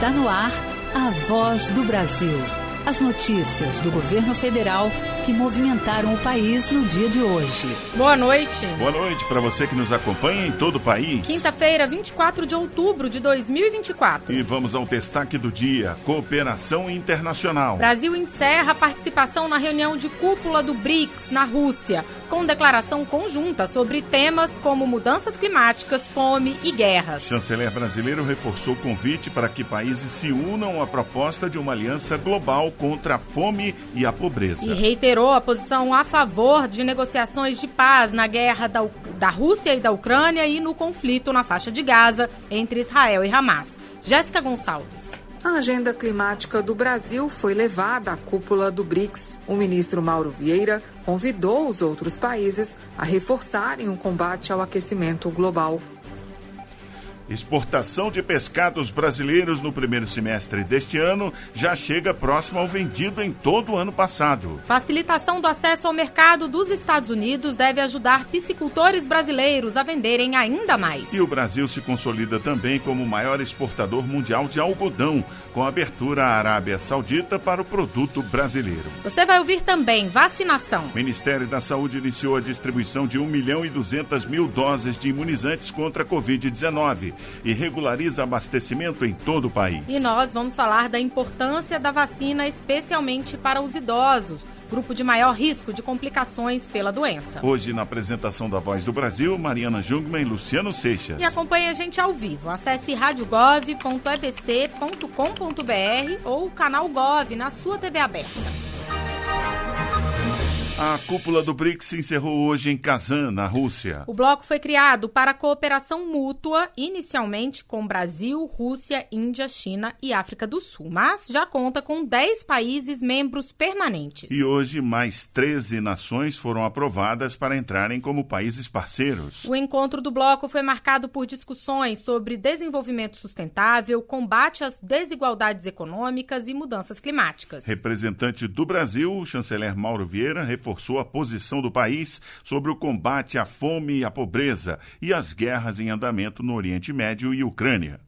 Está no ar a Voz do Brasil. As notícias do governo federal que movimentaram o país no dia de hoje. Boa noite. Boa noite para você que nos acompanha em todo o país. Quinta-feira, 24 de outubro de 2024. E vamos ao destaque do dia: cooperação internacional. Brasil encerra a participação na reunião de cúpula do BRICS na Rússia, com declaração conjunta sobre temas como mudanças climáticas, fome e guerras. Chanceler brasileiro reforçou o convite para que países se unam à proposta de uma aliança global contra a fome e a pobreza. E reiterou a posição a favor de negociações de paz na guerra da Rússia e da Ucrânia e no conflito na faixa de Gaza entre Israel e Hamas. Jéssica Gonçalves. A agenda climática do Brasil foi levada à cúpula do BRICS. O ministro Mauro Vieira convidou os outros países a reforçarem o combate ao aquecimento global. Exportação de pescados brasileiros no primeiro semestre deste ano já chega próximo ao vendido em todo o ano passado. Facilitação do acesso ao mercado dos Estados Unidos deve ajudar piscicultores brasileiros a venderem ainda mais. E o Brasil se consolida também como o maior exportador mundial de algodão, com abertura à Arábia Saudita para o produto brasileiro. Você vai ouvir também vacinação. O Ministério da Saúde iniciou a distribuição de 1.200.000 doses de imunizantes contra a Covid-19 e regulariza abastecimento em todo o país. E nós vamos falar da importância da vacina, especialmente para os idosos, grupo de maior risco de complicações pela doença. Hoje, na apresentação da Voz do Brasil, Mariana Jungmann e Luciano Seixas. E acompanhe a gente ao vivo. Acesse radiogov.ebc.com.br ou o canal Gov na sua TV aberta. A cúpula do BRICS se encerrou hoje em Kazan, na Rússia. O bloco foi criado para cooperação mútua, inicialmente com Brasil, Rússia, Índia, China e África do Sul, mas já conta com 10 países membros permanentes. E hoje mais 13 nações foram aprovadas para entrarem como países parceiros. O encontro do bloco foi marcado por discussões sobre desenvolvimento sustentável, combate às desigualdades econômicas e mudanças climáticas. Representante do Brasil, o chanceler Mauro Vieira, reforçou a posição do país sobre o combate à fome e à pobreza e às guerras em andamento no Oriente Médio e Ucrânia.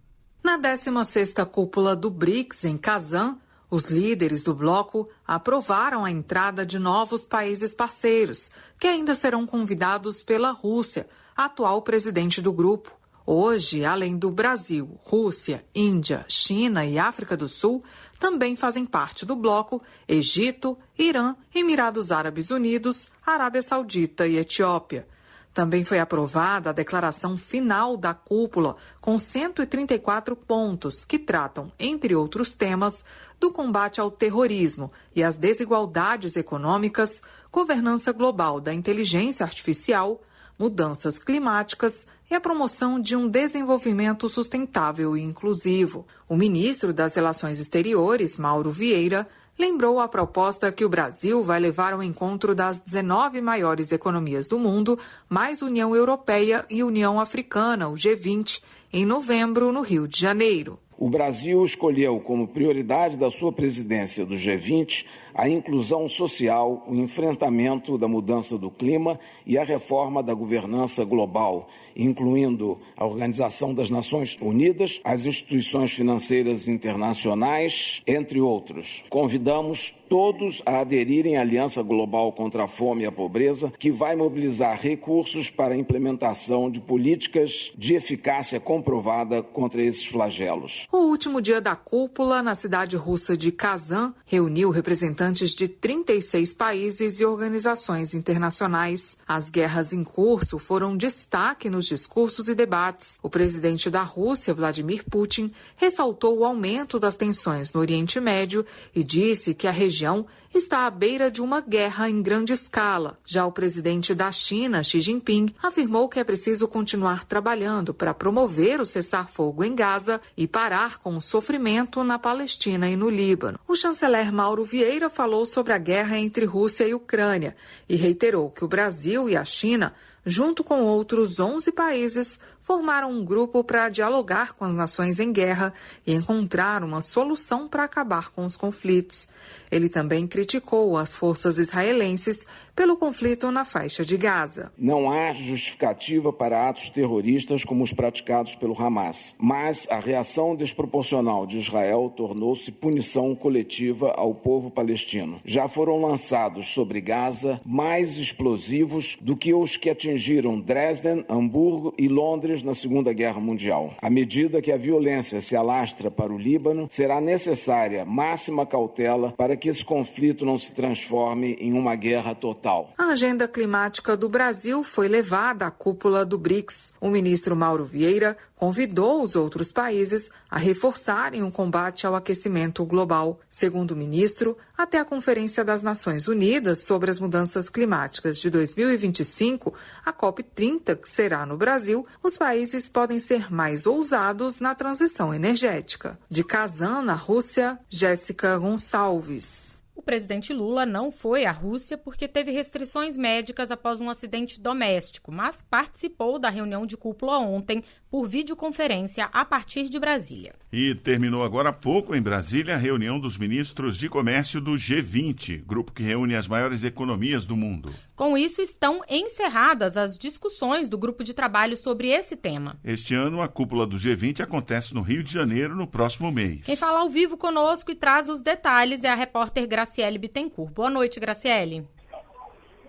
Na 16ª cúpula do BRICS, em Kazan, os líderes do bloco aprovaram a entrada de novos países parceiros, que ainda serão convidados pela Rússia, atual presidente do grupo. Hoje, além do Brasil, Rússia, Índia, China e África do Sul, também fazem parte do bloco Egito, Irã, Emirados Árabes Unidos, Arábia Saudita e Etiópia. Também foi aprovada a declaração final da cúpula, com 134 pontos que tratam, entre outros temas, do combate ao terrorismo e às desigualdades econômicas, governança global da inteligência artificial, mudanças climáticas e a promoção de um desenvolvimento sustentável e inclusivo. O ministro das Relações Exteriores, Mauro Vieira, lembrou a proposta que o Brasil vai levar ao encontro das 19 maiores economias do mundo, mais União Europeia e União Africana, o G20, em novembro, no Rio de Janeiro. O Brasil escolheu como prioridade da sua presidência do G20 a inclusão social, o enfrentamento da mudança do clima e a reforma da governança global, incluindo a Organização das Nações Unidas, as instituições financeiras internacionais, entre outros. Convidamos todos a aderirem à Aliança Global contra a Fome e a Pobreza, que vai mobilizar recursos para a implementação de políticas de eficácia comprovada contra esses flagelos. O último dia da cúpula, na cidade russa de Kazan, reuniu representantes de 36 países e organizações internacionais. As guerras em curso foram destaque nos discursos e debates. O presidente da Rússia, Vladimir Putin, ressaltou o aumento das tensões no Oriente Médio e disse que a região está à beira de uma guerra em grande escala. Já o presidente da China, Xi Jinping, afirmou que é preciso continuar trabalhando para promover o cessar-fogo em Gaza e parar com o sofrimento na Palestina e no Líbano. O chanceler Mauro Vieira falou sobre a guerra entre Rússia e Ucrânia e reiterou que o Brasil e a China junto com outros 11 países, formaram um grupo para dialogar com as nações em guerra e encontrar uma solução para acabar com os conflitos. Ele também criticou as forças israelenses pelo conflito na faixa de Gaza. Não há justificativa para atos terroristas como os praticados pelo Hamas, mas a reação desproporcional de Israel tornou-se punição coletiva ao povo palestino. Já foram lançados sobre Gaza mais explosivos do que os que atingiram Dresden, Hamburgo e Londres na Segunda Guerra Mundial. À medida que a violência se alastra para o Líbano, será necessária máxima cautela para que esse conflito não se transforme em uma guerra total. A agenda climática do Brasil foi levada à cúpula do BRICS. O ministro Mauro Vieira convidou os outros países a reforçarem o combate ao aquecimento global. Segundo o ministro, até a Conferência das Nações Unidas sobre as Mudanças Climáticas de 2025, a COP30, que será no Brasil, os países podem ser mais ousados na transição energética. De Kazan, na Rússia, Jéssica Gonçalves. O presidente Lula não foi à Rússia porque teve restrições médicas após um acidente doméstico, mas participou da reunião de cúpula ontem por videoconferência a partir de Brasília. E terminou agora há pouco em Brasília a reunião dos ministros de comércio do G20, grupo que reúne as maiores economias do mundo. Com isso, estão encerradas as discussões do grupo de trabalho sobre esse tema. Este ano, a cúpula do G20 acontece no Rio de Janeiro no próximo mês. Quem fala ao vivo conosco e traz os detalhes é a repórter Graciele Bittencourt. Boa noite, Graciele.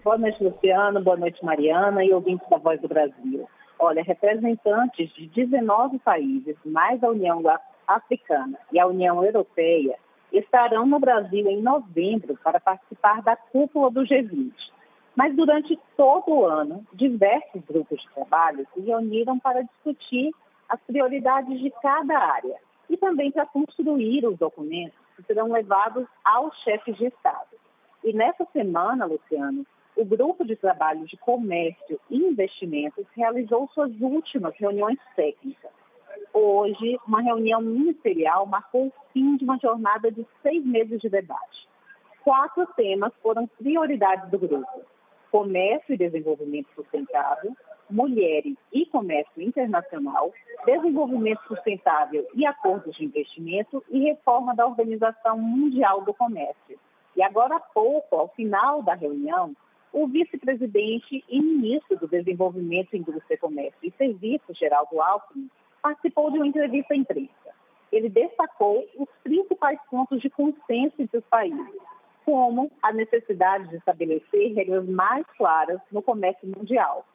Boa noite, Luciano. Boa noite, Mariana e ouvintes da Voz do Brasil. Olha, representantes de 19 países, mais a União Africana e a União Europeia, estarão no Brasil em novembro para participar da cúpula do G20. Mas durante todo o ano, diversos grupos de trabalho se reuniram para discutir as prioridades de cada área e também para construir os documentos que serão levados aos chefes de Estado. E nessa semana, Luciano, o Grupo de Trabalho de Comércio e Investimentos realizou suas últimas reuniões técnicas. Hoje, uma reunião ministerial marcou o fim de uma jornada de 6 meses de debate. 4 temas foram prioridades do grupo: comércio e desenvolvimento sustentável, mulheres e comércio internacional, desenvolvimento sustentável e acordos de investimento e reforma da Organização Mundial do Comércio. E agora há pouco, ao final da reunião, o vice-presidente e ministro do Desenvolvimento, Indústria, Comércio e Serviços, Geraldo Alckmin, participou de uma entrevista à imprensa. Ele destacou os principais pontos de consenso entre os países, como a necessidade de estabelecer regras mais claras no comércio mundial.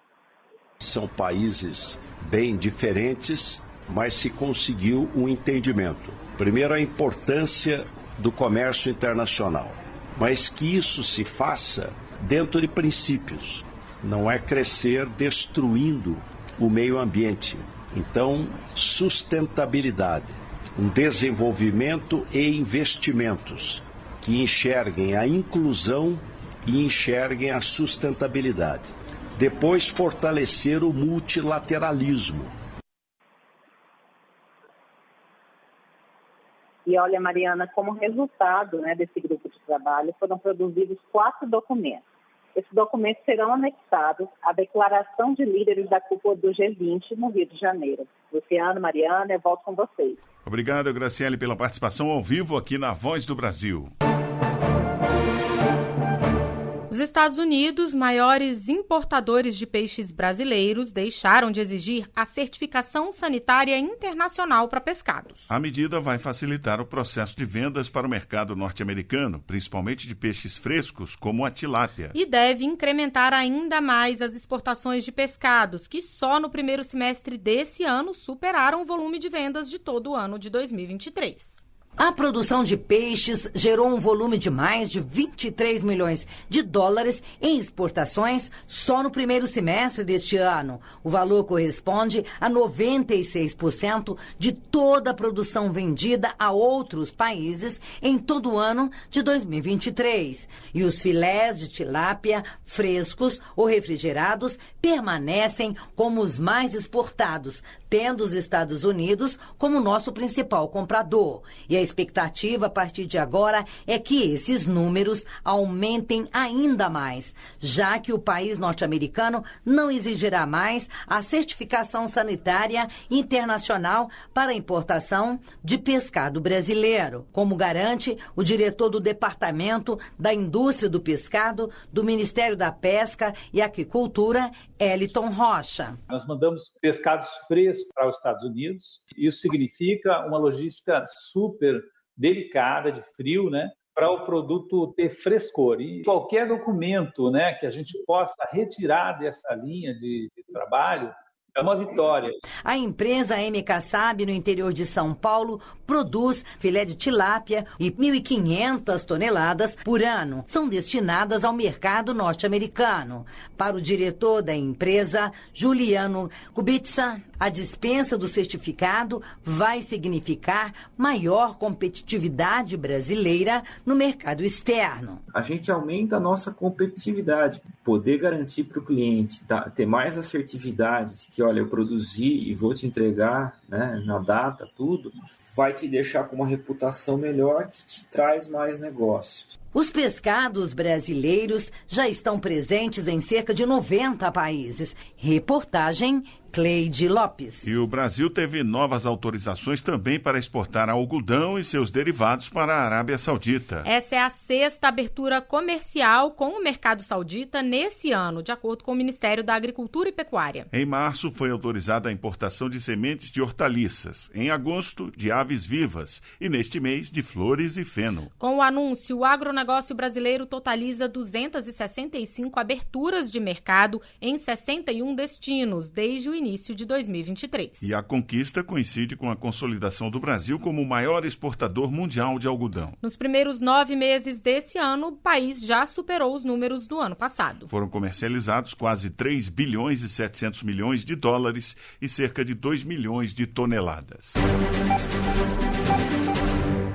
São países bem diferentes, mas se conseguiu um entendimento. Primeiro, a importância do comércio internacional, mas que isso se faça dentro de princípios. Não é crescer destruindo o meio ambiente. Então, sustentabilidade, um desenvolvimento e investimentos que enxerguem a inclusão e enxerguem a sustentabilidade. Depois, fortalecer o multilateralismo. E olha, Mariana, como resultado desse grupo de trabalho, foram produzidos 4 documentos. Esses documentos serão anexados à declaração de líderes da cúpula do G20 no Rio de Janeiro. Luciano, Mariana, eu volto com vocês. Obrigado, Graciele, pela participação ao vivo aqui na Voz do Brasil. Os Estados Unidos, maiores importadores de peixes brasileiros, deixaram de exigir a certificação sanitária internacional para pescados. A medida vai facilitar o processo de vendas para o mercado norte-americano, principalmente de peixes frescos, como a tilápia. E deve incrementar ainda mais as exportações de pescados, que só no primeiro semestre desse ano superaram o volume de vendas de todo o ano de 2023. A produção de peixes gerou um volume de mais de 23 milhões de dólares em exportações só no primeiro semestre deste ano. O valor corresponde a 96% de toda a produção vendida a outros países em todo o ano de 2023. E os filés de tilápia, frescos ou refrigerados, permanecem como os mais exportados, tendo os Estados Unidos como nosso principal comprador. E a expectativa a partir de agora é que esses números aumentem ainda mais, já que o país norte-americano não exigirá mais a certificação sanitária internacional para a importação de pescado brasileiro, como garante o diretor do Departamento da Indústria do Pescado do Ministério da Pesca e Aquicultura, Eliton Rocha. Nós mandamos pescados frescos para os Estados Unidos. Isso significa uma logística super delicada, de frio, para o produto ter frescor. E qualquer documento, que a gente possa retirar dessa linha de trabalho é uma vitória. A empresa MK Sabe, no interior de São Paulo, produz filé de tilápia e 1.500 toneladas por ano. São destinadas ao mercado norte-americano. Para o diretor da empresa, Juliano Kubitsa, a dispensa do certificado vai significar maior competitividade brasileira no mercado externo. A gente aumenta a nossa competitividade, poder garantir para o cliente, ter mais assertividade, que olha, eu produzi e vou te entregar na data, tudo, vai te deixar com uma reputação melhor que te traz mais negócios. Os pescados brasileiros já estão presentes em cerca de 90 países. Reportagem Cleide Lopes. E o Brasil teve novas autorizações também para exportar algodão e seus derivados para a Arábia Saudita. Essa é a 6ª abertura comercial com o mercado saudita nesse ano, de acordo com o Ministério da Agricultura e Pecuária. Em março, foi autorizada a importação de sementes de hortaliças. Em agosto, de aves vivas. E neste mês, de flores e feno. Com o anúncio, o agronegócio brasileiro totaliza 265 aberturas de mercado em 61 destinos, desde o início de 2023. E a conquista coincide com a consolidação do Brasil como o maior exportador mundial de algodão. Nos primeiros 9 meses desse ano, o país já superou os números do ano passado. Foram comercializados quase 3 bilhões e 700 milhões de dólares e cerca de 2 milhões de toneladas.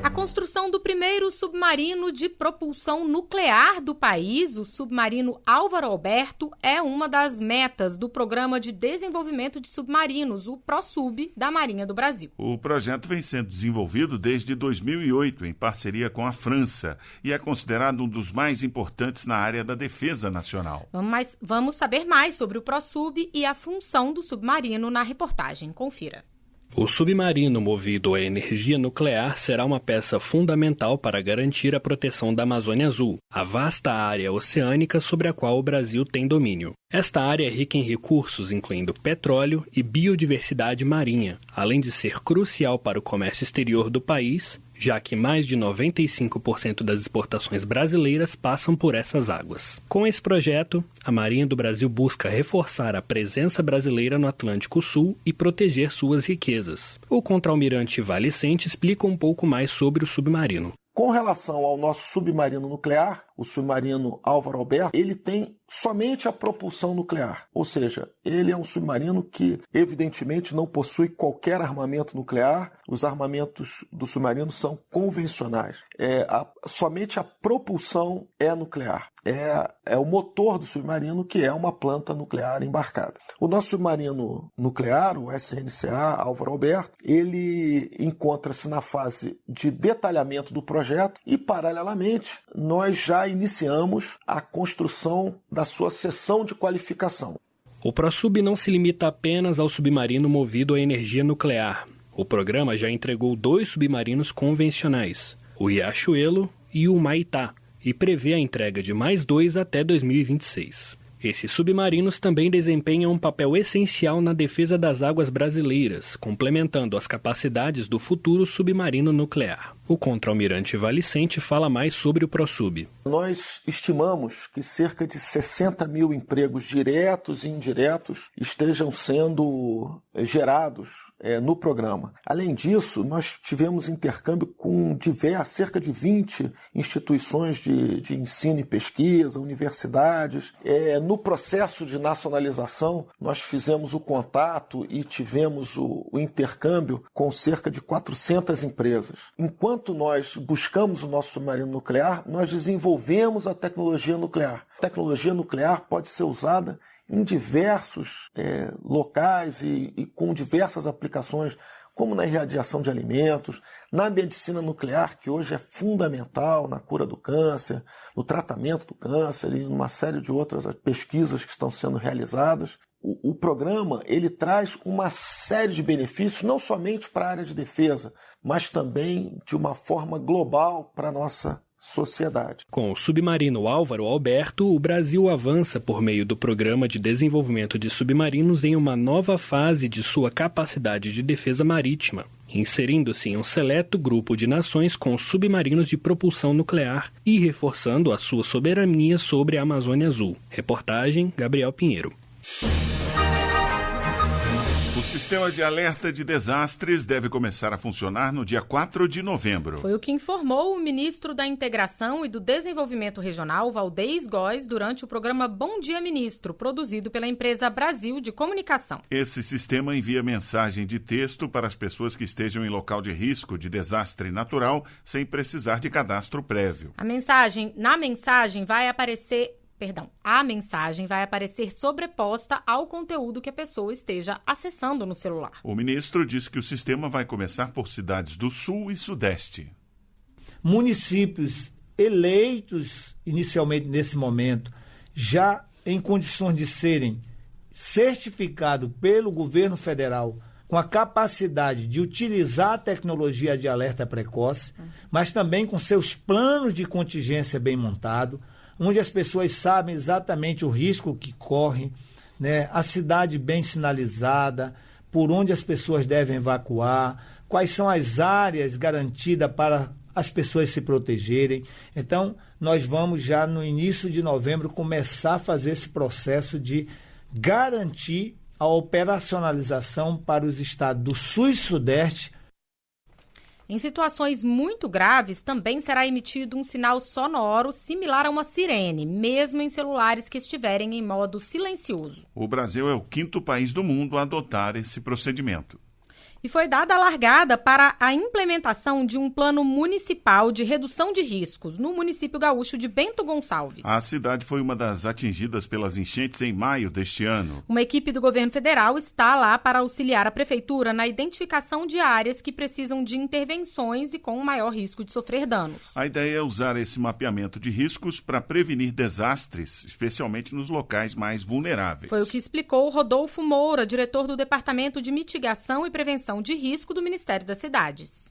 A construção do primeiro submarino de propulsão nuclear do país, o submarino Álvaro Alberto, é uma das metas do Programa de Desenvolvimento de Submarinos, o ProSub, da Marinha do Brasil. O projeto vem sendo desenvolvido desde 2008, em parceria com a França, e é considerado um dos mais importantes na área da defesa nacional. Mas vamos saber mais sobre o ProSub e a função do submarino na reportagem. Confira. O submarino movido a energia nuclear será uma peça fundamental para garantir a proteção da Amazônia Azul, a vasta área oceânica sobre a qual o Brasil tem domínio. Esta área é rica em recursos, incluindo petróleo e biodiversidade marinha, além de ser crucial para o comércio exterior do país, já que mais de 95% das exportações brasileiras passam por essas águas. Com esse projeto, a Marinha do Brasil busca reforçar a presença brasileira no Atlântico Sul e proteger suas riquezas. O contraalmirante Valicente explica um pouco mais sobre o submarino. Com relação ao nosso submarino nuclear, o submarino Álvaro Alberto, ele tem somente a propulsão nuclear. Ou seja, ele é um submarino que, evidentemente, não possui qualquer armamento nuclear. Os armamentos do submarino são convencionais. Somente a propulsão é nuclear. É o motor do submarino, que é uma planta nuclear embarcada. O nosso submarino nuclear, o SNCA Álvaro Alberto, ele encontra-se na fase de detalhamento do projeto e, paralelamente, nós já iniciamos a construção da sua seção de qualificação. O ProSub não se limita apenas ao submarino movido a energia nuclear. O programa já entregou 2 submarinos convencionais, o Riachuelo e o Maitá, e prevê a entrega de mais 2 até 2026. Esses submarinos também desempenham um papel essencial na defesa das águas brasileiras, complementando as capacidades do futuro submarino nuclear. O contraalmirante Valicente fala mais sobre o ProSub. Nós estimamos que cerca de 60 mil empregos diretos e indiretos estejam sendo gerados no programa. Além disso, nós tivemos intercâmbio com cerca de 20 instituições de ensino e pesquisa, universidades. No processo de nacionalização, nós fizemos o contato e tivemos o intercâmbio com cerca de 400 empresas. Enquanto enquanto nós buscamos o nosso submarino nuclear, nós desenvolvemos a tecnologia nuclear. A tecnologia nuclear pode ser usada em diversos locais e com diversas aplicações, como na irradiação de alimentos, na medicina nuclear, que hoje é fundamental na cura do câncer, no tratamento do câncer e uma série de outras pesquisas que estão sendo realizadas. O programa ele traz uma série de benefícios, não somente para a área de defesa, mas também de uma forma global para a nossa sociedade. Com o submarino Álvaro Alberto, o Brasil avança por meio do Programa de Desenvolvimento de Submarinos em uma nova fase de sua capacidade de defesa marítima, inserindo-se em um seleto grupo de nações com submarinos de propulsão nuclear e reforçando a sua soberania sobre a Amazônia Azul. Reportagem Gabriel Pinheiro. O sistema de alerta de desastres deve começar a funcionar no dia 4 de novembro. Foi o que informou o ministro da Integração e do Desenvolvimento Regional, Valdez Góes, durante o programa Bom Dia Ministro, produzido pela empresa Brasil de Comunicação. Esse sistema envia mensagem de texto para as pessoas que estejam em local de risco de desastre natural, sem precisar de cadastro prévio. A mensagem vai aparecer sobreposta ao conteúdo que a pessoa esteja acessando no celular. O ministro disse que o sistema vai começar por cidades do Sul e Sudeste. Municípios eleitos inicialmente nesse momento, já em condições de serem certificados pelo governo federal com a capacidade de utilizar a tecnologia de alerta precoce, mas também com seus planos de contingência bem montados, onde as pessoas sabem exatamente o risco que corre, né? A cidade bem sinalizada, por onde as pessoas devem evacuar, quais são as áreas garantidas para as pessoas se protegerem. Então, nós vamos já no início de novembro começar a fazer esse processo de garantir a operacionalização para os estados do Sul e Sudeste. Em situações muito graves, também será emitido um sinal sonoro similar a uma sirene, mesmo em celulares que estiverem em modo silencioso. O Brasil é o 5º país do mundo a adotar esse procedimento. E foi dada a largada para a implementação de um plano municipal de redução de riscos no município gaúcho de Bento Gonçalves. A cidade foi uma das atingidas pelas enchentes em maio deste ano. Uma equipe do governo federal está lá para auxiliar a prefeitura na identificação de áreas que precisam de intervenções e com maior risco de sofrer danos. A ideia é usar esse mapeamento de riscos para prevenir desastres, especialmente nos locais mais vulneráveis. Foi o que explicou Rodolfo Moura, diretor do Departamento de Mitigação e Prevenção de Risco do Ministério das Cidades.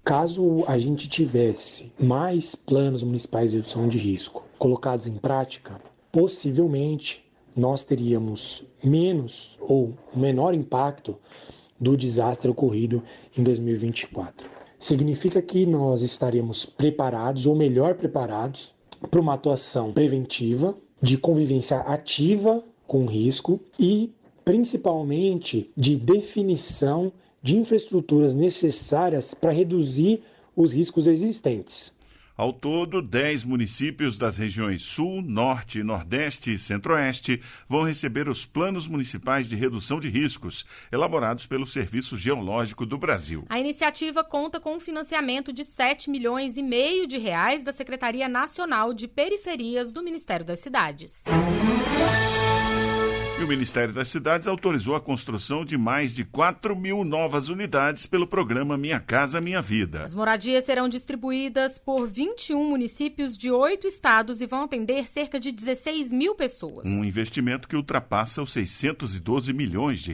Caso a gente tivesse mais planos municipais de redução de risco colocados em prática, possivelmente nós teríamos menos ou menor impacto do desastre ocorrido em 2024. Significa que nós estaríamos preparados ou melhor preparados para uma atuação preventiva, de convivência ativa com o risco e principalmente de definição de infraestruturas necessárias para reduzir os riscos existentes. Ao todo, 10 municípios das regiões Sul, Norte, Nordeste e Centro-Oeste vão receber os planos municipais de redução de riscos, elaborados pelo Serviço Geológico do Brasil. A iniciativa conta com um financiamento de R$7,5 milhões da Secretaria Nacional de Periferias do Ministério das Cidades. E o Ministério das Cidades autorizou a construção de mais de 4.000 novas unidades pelo programa Minha Casa Minha Vida. As moradias serão distribuídas por 21 municípios de 8 estados e vão atender cerca de 16 mil pessoas. Um investimento que ultrapassa os R$612 milhões.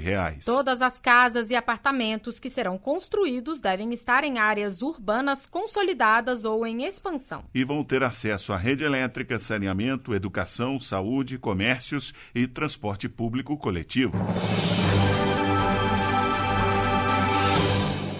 Todas as casas e apartamentos que serão construídos devem estar em áreas urbanas consolidadas ou em expansão. E vão ter acesso à rede elétrica, saneamento, educação, saúde, comércios e transporte público coletivo.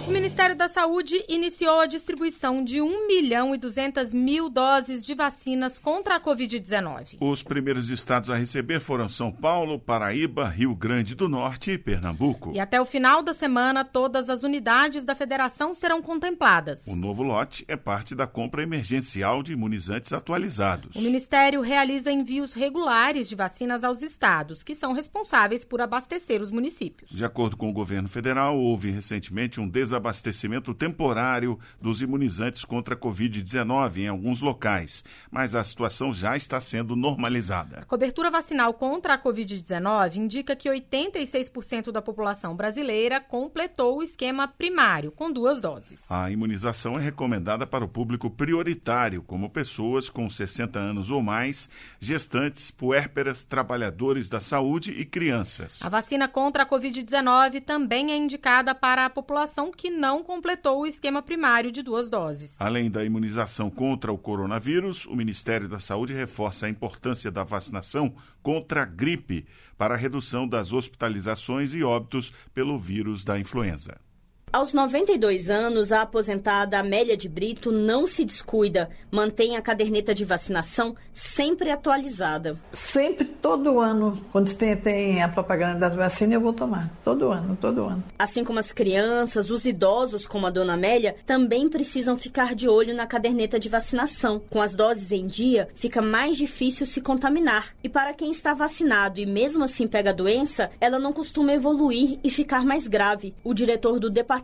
O Ministério da Saúde iniciou a distribuição de 1.200.000 doses de vacinas contra a Covid-19. Os primeiros estados a receber foram São Paulo, Paraíba, Rio Grande do Norte e Pernambuco. E até o final da semana, todas as unidades da federação serão contempladas. O novo lote é parte da compra emergencial de imunizantes atualizados. O Ministério realiza envios regulares de vacinas aos estados, que são responsáveis por abastecer os municípios. De acordo com o governo federal, houve recentemente um desabastecimento abastecimento temporário dos imunizantes contra a Covid-19 em alguns locais, mas a situação já está sendo normalizada. A cobertura vacinal contra a Covid-19 indica que 86% da população brasileira completou o esquema primário, com 2 doses. A imunização é recomendada para o público prioritário, como pessoas com 60 anos ou mais, gestantes, puérperas, trabalhadores da saúde e crianças. A vacina contra a Covid-19 também é indicada para a população que não completou o esquema primário de 2 doses. Além da imunização contra o coronavírus, o Ministério da Saúde reforça a importância da vacinação contra a gripe para a redução das hospitalizações e óbitos pelo vírus da influenza. Aos 92 anos, a aposentada Amélia de Brito não se descuida, mantém a caderneta de vacinação sempre atualizada. Sempre, todo ano, quando tem a propaganda das vacinas, eu vou tomar. Todo ano. Assim como as crianças, os idosos, como a dona Amélia, também precisam ficar de olho na caderneta de vacinação. Com as doses em dia, fica mais difícil se contaminar. E para quem está vacinado e mesmo assim pega a doença, ela não costuma evoluir e ficar mais grave. O diretor do Departamento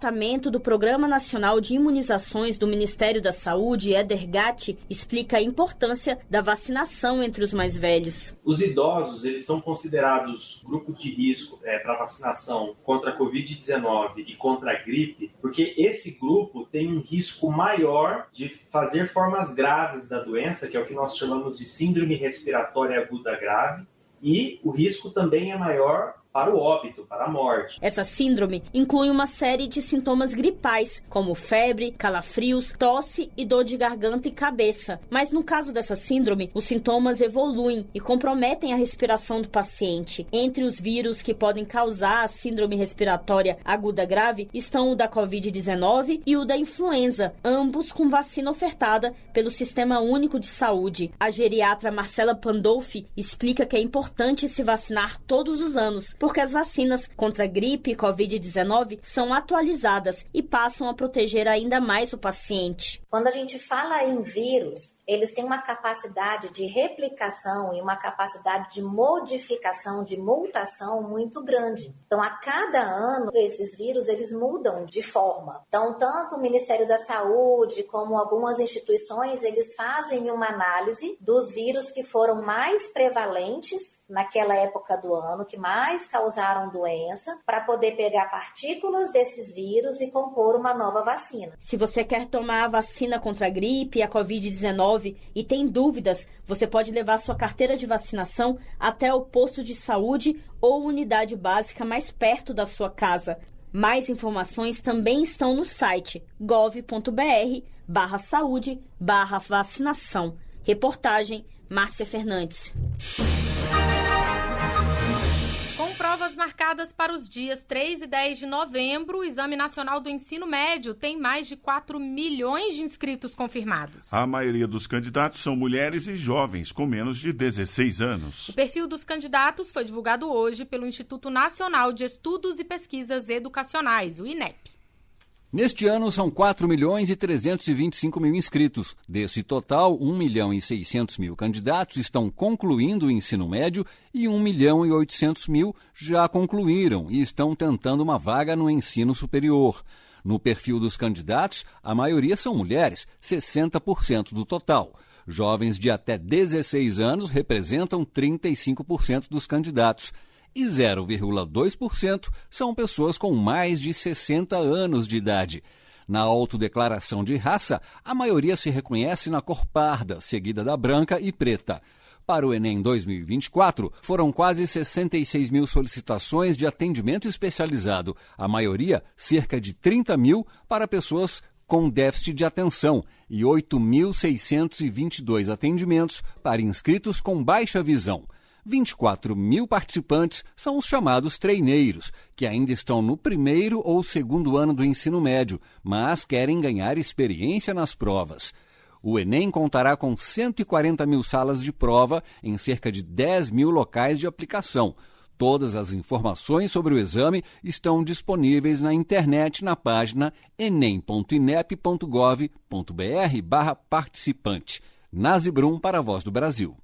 do Programa Nacional de Imunizações do Ministério da Saúde, Éder Gatti, explica a importância da vacinação entre os mais velhos. Os idosos, eles são considerados grupo de risco para vacinação contra a Covid-19 e contra a gripe, porque esse grupo tem um risco maior de fazer formas graves da doença, que é o que nós chamamos de síndrome respiratória aguda grave, e o risco também é maior para o óbito, para a morte. Essa síndrome inclui uma série de sintomas gripais, como febre, calafrios, tosse e dor de garganta e cabeça. Mas no caso dessa síndrome, os sintomas evoluem e comprometem a respiração do paciente. Entre os vírus que podem causar a síndrome respiratória aguda grave estão o da Covid-19 e o da influenza, ambos com vacina ofertada pelo Sistema Único de Saúde. A geriatra Marcela Pandolfi explica que é importante se vacinar todos os anos, porque as vacinas contra a gripe e Covid-19 são atualizadas e passam a proteger ainda mais o paciente. Quando a gente fala em vírus, eles têm uma capacidade de replicação e uma capacidade de modificação, de mutação muito grande. Então, a cada ano, esses vírus, eles mudam de forma. Então, tanto o Ministério da Saúde como algumas instituições, eles fazem uma análise dos vírus que foram mais prevalentes naquela época do ano, que mais causaram doença, para poder pegar partículas desses vírus e compor uma nova vacina. Se você quer tomar a vacina contra a gripe e a Covid-19 e tem dúvidas, você pode levar sua carteira de vacinação até o posto de saúde ou unidade básica mais perto da sua casa. Mais informações também estão no site gov.br/saúde/vacinação. Reportagem Márcia Fernandes. Com provas marcadas para os dias 3 e 10 de novembro, o Exame Nacional do Ensino Médio tem mais de 4 milhões de inscritos confirmados. A maioria dos candidatos são mulheres e jovens com menos de 16 anos. O perfil dos candidatos foi divulgado hoje pelo Instituto Nacional de Estudos e Pesquisas Educacionais, o INEP. Neste ano, são 4.325.000 inscritos. Desse total, 1.600.000 candidatos estão concluindo o ensino médio e 1.800.000 já concluíram e estão tentando uma vaga no ensino superior. No perfil dos candidatos, a maioria são mulheres, 60% do total. Jovens de até 16 anos representam 35% dos candidatos. E 0,2% são pessoas com mais de 60 anos de idade. Na autodeclaração de raça, a maioria se reconhece na cor parda, seguida da branca e preta. Para o Enem 2024, foram quase 66.000 solicitações de atendimento especializado, a maioria, cerca de 30.000, para pessoas com déficit de atenção e 8.622 atendimentos para inscritos com baixa visão. 24.000 participantes são os chamados treineiros, que ainda estão no primeiro ou segundo ano do ensino médio, mas querem ganhar experiência nas provas. O Enem contará com 140.000 salas de prova em cerca de 10.000 locais de aplicação. Todas as informações sobre o exame estão disponíveis na internet na página enem.inep.gov.br/participante. Nazi Brum para a Voz do Brasil.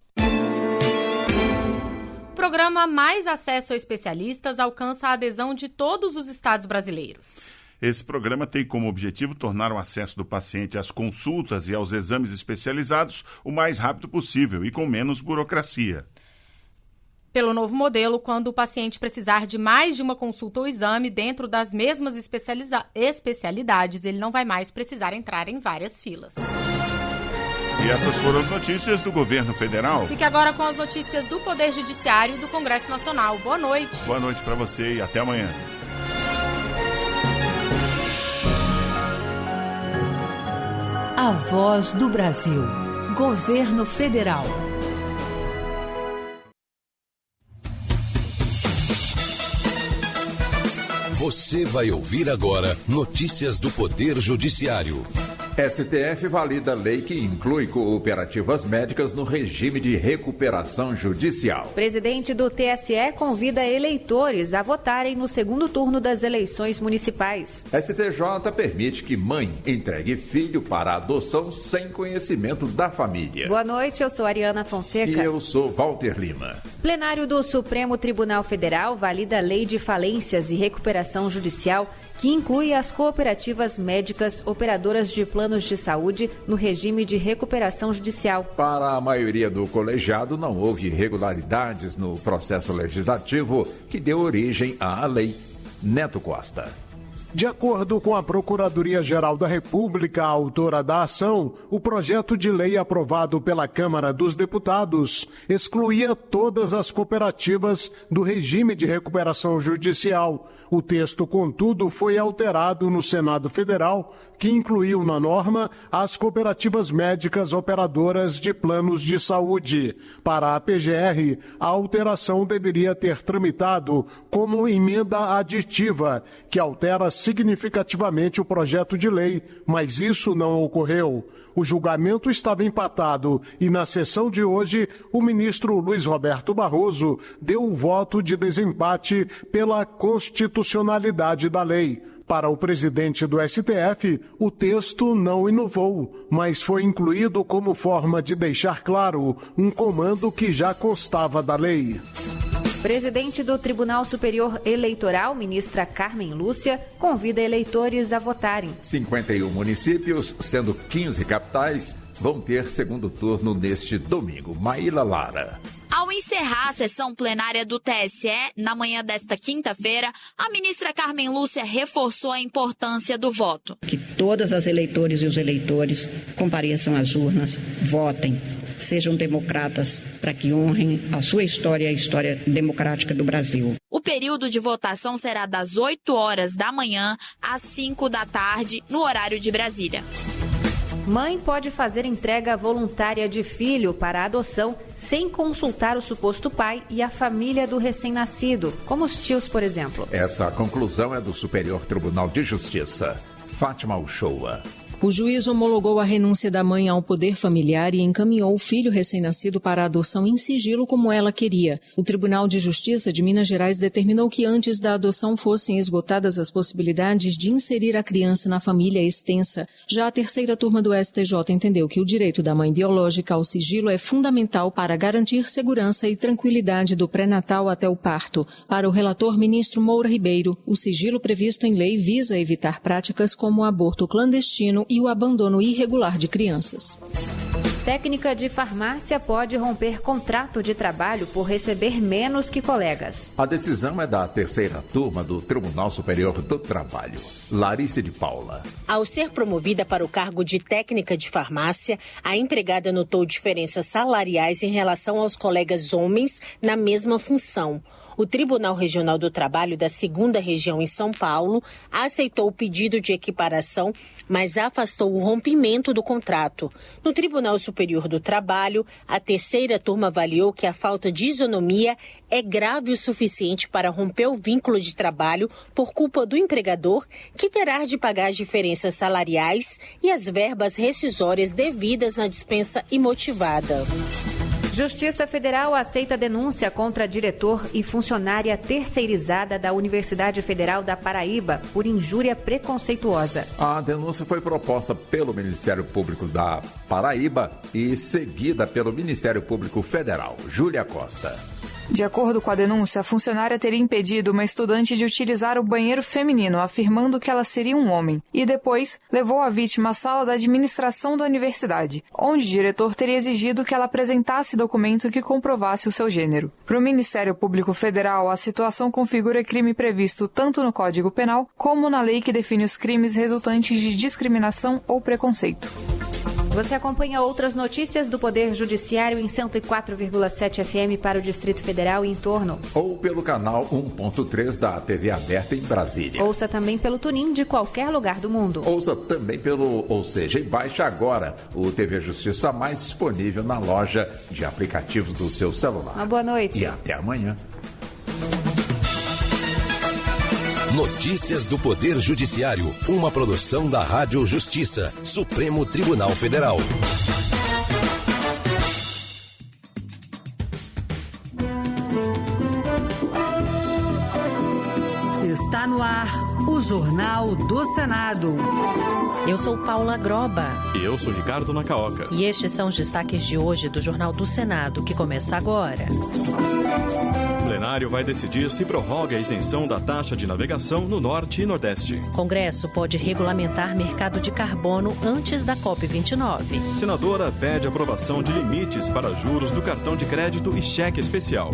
O programa Mais Acesso a Especialistas alcança a adesão de todos os estados brasileiros. Esse programa tem como objetivo tornar o acesso do paciente às consultas e aos exames especializados o mais rápido possível e com menos burocracia. Pelo novo modelo, quando o paciente precisar de mais de uma consulta ou exame dentro das mesmas especialidades, ele não vai mais precisar entrar em várias filas. E essas foram as notícias do governo federal. Fique agora com as notícias do Poder Judiciário e do Congresso Nacional. Boa noite. Boa noite para você e até amanhã. A Voz do Brasil. Governo Federal. Você vai ouvir agora notícias do Poder Judiciário. STF valida lei que inclui cooperativas médicas no regime de recuperação judicial. Presidente do TSE convida eleitores a votarem no segundo turno das eleições municipais. STJ permite que mãe entregue filho para adoção sem conhecimento da família. Boa noite, eu sou Ariana Fonseca. E eu sou Walter Lima. Plenário do Supremo Tribunal Federal valida a Lei de Falências e Recuperação Judicial, que inclui as cooperativas médicas operadoras de planos de saúde no regime de recuperação judicial. Para a maioria do colegiado, não houve irregularidades no processo legislativo que deu origem à lei. Neto Costa. De acordo com a Procuradoria-Geral da República, a autora da ação, o projeto de lei aprovado pela Câmara dos Deputados excluía todas as cooperativas do regime de recuperação judicial. O texto, contudo, foi alterado no Senado Federal, que incluiu na norma as cooperativas médicas operadoras de planos de saúde. Para a PGR, a alteração deveria ter tramitado como emenda aditiva, que altera significativamente o projeto de lei, mas isso não ocorreu. O julgamento estava empatado e, na sessão de hoje, o ministro Luiz Roberto Barroso deu o voto de desempate pela constitucionalidade da lei. Para o presidente do STF, o texto não inovou, mas foi incluído como forma de deixar claro um comando que já constava da lei. Presidente do Tribunal Superior Eleitoral, ministra Carmen Lúcia, convida eleitores a votarem. 51 municípios, sendo 15 capitais, vão ter segundo turno neste domingo. Maíla Lara. Ao encerrar a sessão plenária do TSE, na manhã desta quinta-feira, a ministra Carmen Lúcia reforçou a importância do voto. Que todas as eleitoras e os eleitores compareçam às urnas, votem, sejam democratas para que honrem a sua história e a história democrática do Brasil. O período de votação será das 8 horas da manhã às 5 da tarde, no horário de Brasília. Mãe pode fazer entrega voluntária de filho para adoção sem consultar o suposto pai e a família do recém-nascido, como os tios, por exemplo. Essa conclusão é do Superior Tribunal de Justiça. Fátima Uchoa. O juiz homologou a renúncia da mãe ao poder familiar e encaminhou o filho recém-nascido para a adoção em sigilo como ela queria. O Tribunal de Justiça de Minas Gerais determinou que antes da adoção fossem esgotadas as possibilidades de inserir a criança na família extensa. Já a terceira turma do STJ entendeu que o direito da mãe biológica ao sigilo é fundamental para garantir segurança e tranquilidade do pré-natal até o parto. Para o relator ministro Moura Ribeiro, o sigilo previsto em lei visa evitar práticas como o aborto clandestino e o abandono irregular de crianças. Técnica de farmácia pode romper contrato de trabalho por receber menos que colegas. A decisão é da terceira turma do Tribunal Superior do Trabalho. Larissa de Paula. Ao ser promovida para o cargo de técnica de farmácia, a empregada notou diferenças salariais em relação aos colegas homens na mesma função. O Tribunal Regional do Trabalho da 2ª Região em São Paulo aceitou o pedido de equiparação, mas afastou o rompimento do contrato. No Tribunal Superior do Trabalho, a terceira turma avaliou que a falta de isonomia é grave o suficiente para romper o vínculo de trabalho por culpa do empregador, que terá de pagar as diferenças salariais e as verbas rescisórias devidas na dispensa imotivada. Justiça Federal aceita denúncia contra diretor e funcionária terceirizada da Universidade Federal da Paraíba por injúria preconceituosa. A denúncia foi proposta pelo Ministério Público da Paraíba e seguida pelo Ministério Público Federal. Júlia Costa. De acordo com a denúncia, a funcionária teria impedido uma estudante de utilizar o banheiro feminino, afirmando que ela seria um homem, e depois levou a vítima à sala da administração da universidade, onde o diretor teria exigido que ela apresentasse documento que comprovasse o seu gênero. Para o Ministério Público Federal, a situação configura crime previsto tanto no Código Penal como na lei que define os crimes resultantes de discriminação ou preconceito. Você acompanha outras notícias do Poder Judiciário em 104,7 FM para o Distrito Federal e em torno. Ou pelo canal 1.3 da TV aberta em Brasília. Ouça também pelo TuneIn de qualquer lugar do mundo. Ouça também e baixe agora o TV Justiça Mais disponível na loja de aplicativos do seu celular. Uma boa noite. E até amanhã. Notícias do Poder Judiciário, uma produção da Rádio Justiça, Supremo Tribunal Federal. Está no ar o Jornal do Senado. Eu sou Paula Groba. E eu sou Ricardo Nacaoca. E estes são os destaques de hoje do Jornal do Senado, que começa agora. O plenário vai decidir se prorroga a isenção da taxa de navegação no Norte e Nordeste. Congresso pode regulamentar mercado de carbono antes da COP29. Senadora pede aprovação de limites para juros do cartão de crédito e cheque especial.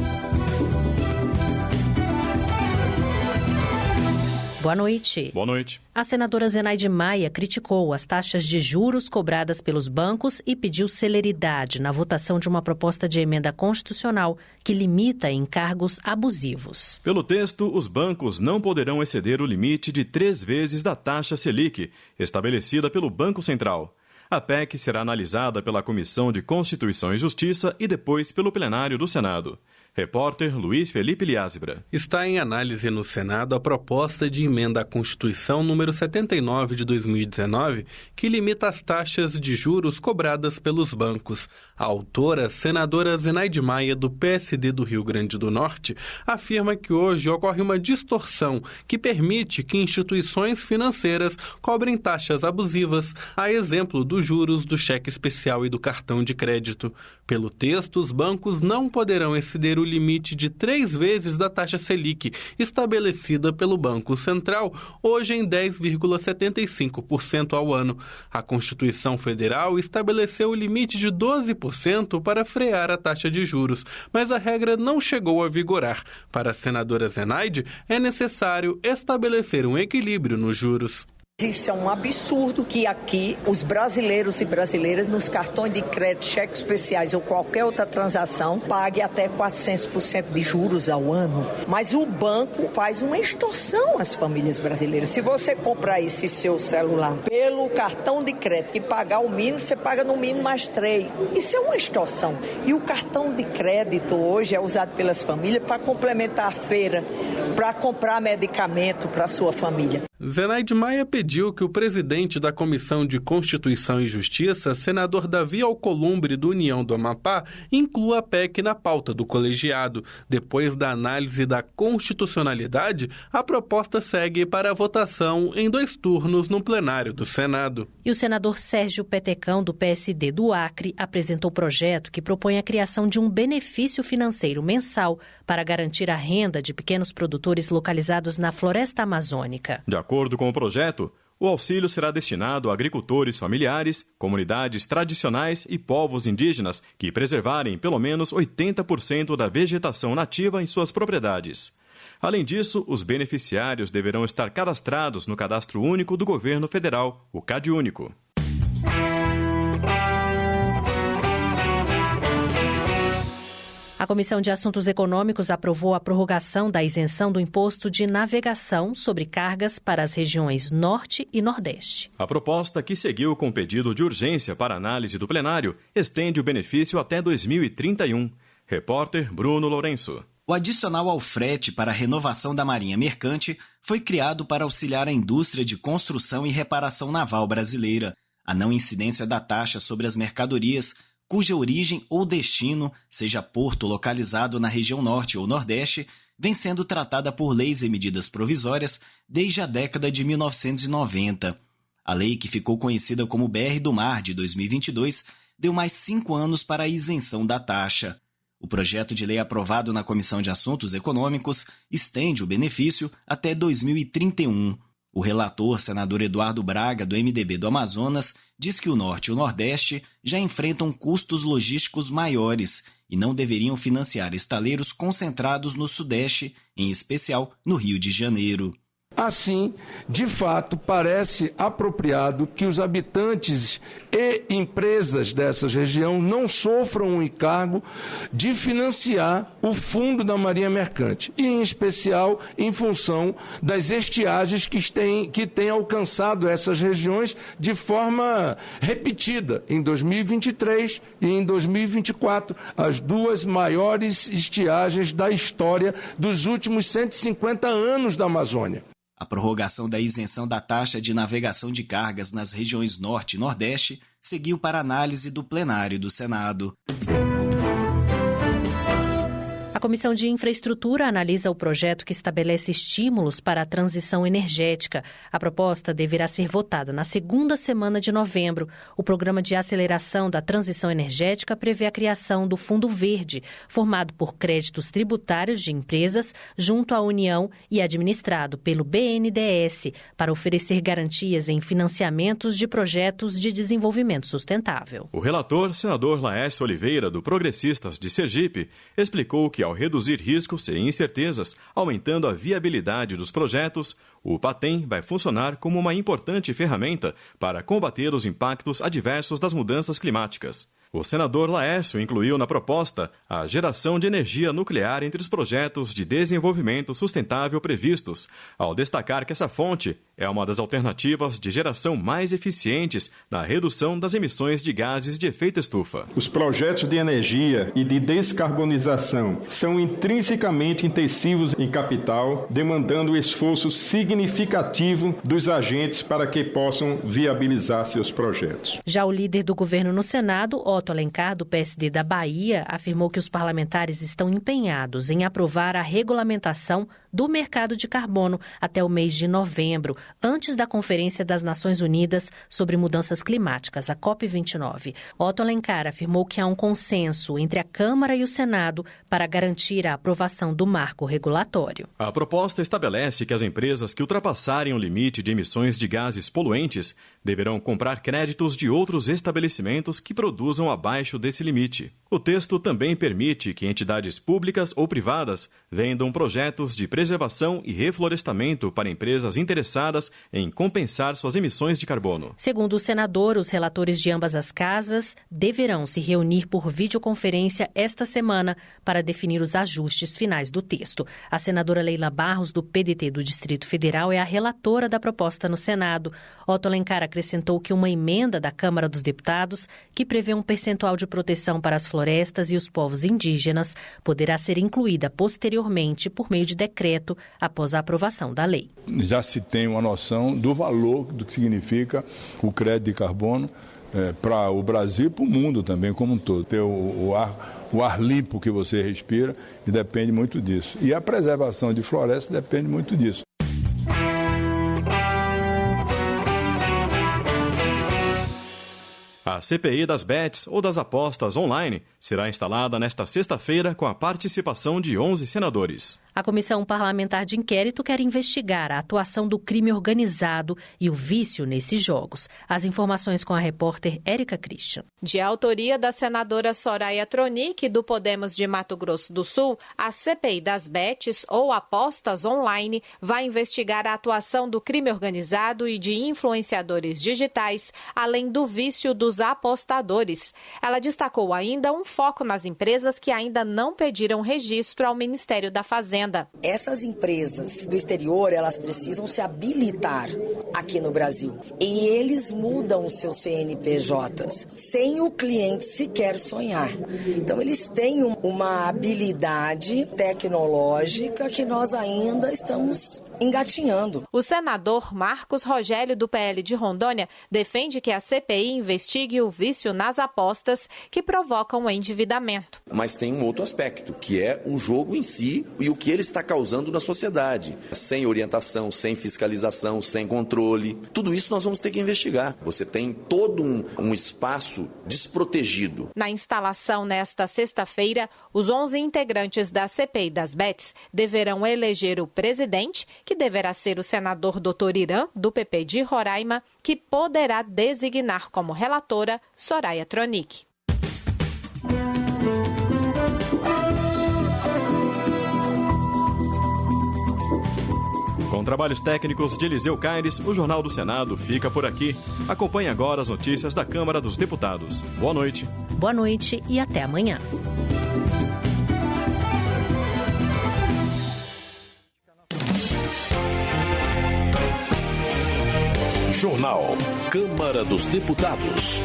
Boa noite. Boa noite. A senadora Zenaide Maia criticou as taxas de juros cobradas pelos bancos e pediu celeridade na votação de uma proposta de emenda constitucional que limita encargos abusivos. Pelo texto, os bancos não poderão exceder o limite de 3 vezes da taxa Selic, estabelecida pelo Banco Central. A PEC será analisada pela Comissão de Constituição e Justiça e depois pelo plenário do Senado. Repórter Luiz Felipe Liázebra. Está em análise no Senado a proposta de emenda à Constituição número 79 de 2019, que limita as taxas de juros cobradas pelos bancos. A autora, senadora Zenaide Maia, do PSD do Rio Grande do Norte, afirma que hoje ocorre uma distorção que permite que instituições financeiras cobrem taxas abusivas, a exemplo dos juros do cheque especial e do cartão de crédito. Pelo texto, os bancos não poderão exceder o limite de 3 vezes da taxa Selic, estabelecida pelo Banco Central, hoje em 10,75% ao ano. A Constituição Federal estabeleceu o limite de 12% para frear a taxa de juros, mas a regra não chegou a vigorar. Para a senadora Zenaide, é necessário estabelecer um equilíbrio nos juros. Isso é um absurdo que aqui os brasileiros e brasileiras nos cartões de crédito, cheques especiais ou qualquer outra transação pague até 400% de juros ao ano. Mas o banco faz uma extorsão às famílias brasileiras. Se você comprar esse seu celular pelo cartão de crédito e pagar o mínimo, você paga no mínimo mais 3. Isso é uma extorsão. E o cartão de crédito hoje é usado pelas famílias para complementar a feira, para comprar medicamento para a sua família. Zenaide Maia pediu que o presidente da Comissão de Constituição e Justiça, senador Davi Alcolumbre, do União do Amapá, inclua a PEC na pauta do colegiado. Depois da análise da constitucionalidade, a proposta segue para a votação em 2 turnos no plenário do Senado. E o senador Sérgio Petecão, do PSD do Acre, apresentou o projeto que propõe a criação de um benefício financeiro mensal para garantir a renda de pequenos produtores localizados na floresta amazônica. De acordo com o projeto, o auxílio será destinado a agricultores familiares, comunidades tradicionais e povos indígenas que preservarem pelo menos 80% da vegetação nativa em suas propriedades. Além disso, os beneficiários deverão estar cadastrados no Cadastro Único do Governo Federal, o CadÚnico. A Comissão de Assuntos Econômicos aprovou a prorrogação da isenção do imposto de navegação sobre cargas para as regiões Norte e Nordeste. A proposta, que seguiu com pedido de urgência para análise do plenário, estende o benefício até 2031. Repórter Bruno Lourenço. O adicional ao frete para a renovação da Marinha Mercante foi criado para auxiliar a indústria de construção e reparação naval brasileira. A não incidência da taxa sobre as mercadorias cuja origem ou destino seja porto localizado na região Norte ou Nordeste, vem sendo tratada por leis e medidas provisórias desde a década de 1990. A lei, que ficou conhecida como BR do Mar de 2022, deu mais 5 anos para a isenção da taxa. O projeto de lei aprovado na Comissão de Assuntos Econômicos estende o benefício até 2031. O relator, senador Eduardo Braga, do MDB do Amazonas, diz que o Norte e o Nordeste já enfrentam custos logísticos maiores e não deveriam financiar estaleiros concentrados no Sudeste, em especial no Rio de Janeiro. Assim, de fato, parece apropriado que os habitantes e empresas dessa região não sofram o encargo de financiar o fundo da Marinha Mercante, e em especial em função das estiagens que têm alcançado essas regiões de forma repetida em 2023 e em 2024, as duas maiores estiagens da história dos últimos 150 anos da Amazônia. A prorrogação da isenção da taxa de navegação de cargas nas regiões Norte e Nordeste seguiu para análise do plenário do Senado. A Comissão de Infraestrutura analisa o projeto que estabelece estímulos para a transição energética. A proposta deverá ser votada na segunda semana de novembro. O Programa de Aceleração da Transição Energética prevê a criação do Fundo Verde, formado por créditos tributários de empresas junto à União e administrado pelo BNDES, para oferecer garantias em financiamentos de projetos de desenvolvimento sustentável. O relator, senador Laércio Oliveira, do Progressistas de Sergipe, explicou que ao reduzir riscos e incertezas, aumentando a viabilidade dos projetos, o PATEM vai funcionar como uma importante ferramenta para combater os impactos adversos das mudanças climáticas. O senador Laércio incluiu na proposta a geração de energia nuclear entre os projetos de desenvolvimento sustentável previstos, ao destacar que essa fonte é uma das alternativas de geração mais eficientes na redução das emissões de gases de efeito estufa. Os projetos de energia e de descarbonização são intrinsecamente intensivos em capital, demandando esforço significativo dos agentes para que possam viabilizar seus projetos. Já o líder do governo no Senado, Otto Alencar, do PSD da Bahia, afirmou que os parlamentares estão empenhados em aprovar a regulamentação do mercado de carbono até o mês de novembro, antes da Conferência das Nações Unidas sobre Mudanças Climáticas, a COP29. Otto Alencar afirmou que há um consenso entre a Câmara e o Senado para garantir a aprovação do marco regulatório. A proposta estabelece que as empresas que ultrapassarem o limite de emissões de gases poluentes deverão comprar créditos de outros estabelecimentos que produzam abaixo desse limite. O texto também permite que entidades públicas ou privadas vendam projetos de preservação e reflorestamento para empresas interessadas em compensar suas emissões de carbono. Segundo o senador, os relatores de ambas as casas deverão se reunir por videoconferência esta semana para definir os ajustes finais do texto. A senadora Leila Barros, do PDT do Distrito Federal, é a relatora da proposta no Senado. Otto Alencar acrescentou que uma emenda da Câmara dos Deputados, que prevê um percentual de proteção para as florestas e os povos indígenas, poderá ser incluída posteriormente por meio de decreto após a aprovação da lei. Já se tem uma noção do valor do que significa o crédito de carbono para o Brasil e para o mundo também como um todo. Ter o ar limpo que você respira e depende muito disso. E a preservação de florestas depende muito disso. A CPI das bets ou das apostas online será instalada nesta sexta-feira com a participação de 11 senadores. A Comissão Parlamentar de Inquérito quer investigar a atuação do crime organizado e o vício nesses jogos. As informações com a repórter Érica Christian. De autoria da senadora Soraya Tronic, do Podemos de Mato Grosso do Sul, a CPI das bets ou apostas online vai investigar a atuação do crime organizado e de influenciadores digitais, além do vício dos apostadores. Ela destacou ainda um foco nas empresas que ainda não pediram registro ao Ministério da Fazenda. Essas empresas do exterior, elas precisam se habilitar aqui no Brasil. E eles mudam os seus CNPJs sem o cliente sequer sonhar. Então, eles têm uma habilidade tecnológica que nós ainda estamos engatinhando. O senador Marcos Rogério, do PL de Rondônia, defende que a CPI investigue o vício nas apostas que provocam o endividamento. Mas tem um outro aspecto, que é o jogo em si e o que ele está causando na sociedade. Sem orientação, sem fiscalização, sem controle. Tudo isso nós vamos ter que investigar. Você tem todo um espaço desprotegido. Na instalação nesta sexta-feira, os 11 integrantes da CPI das Bets deverão eleger o presidente, que deverá ser o senador Dr. Irã, do PP de Roraima, que poderá designar como relatora Soraya Tronic. Com trabalhos técnicos de Eliseu Caires, o Jornal do Senado fica por aqui. Acompanhe agora as notícias da Câmara dos Deputados. Boa noite. Boa noite e até amanhã. Jornal Câmara dos Deputados.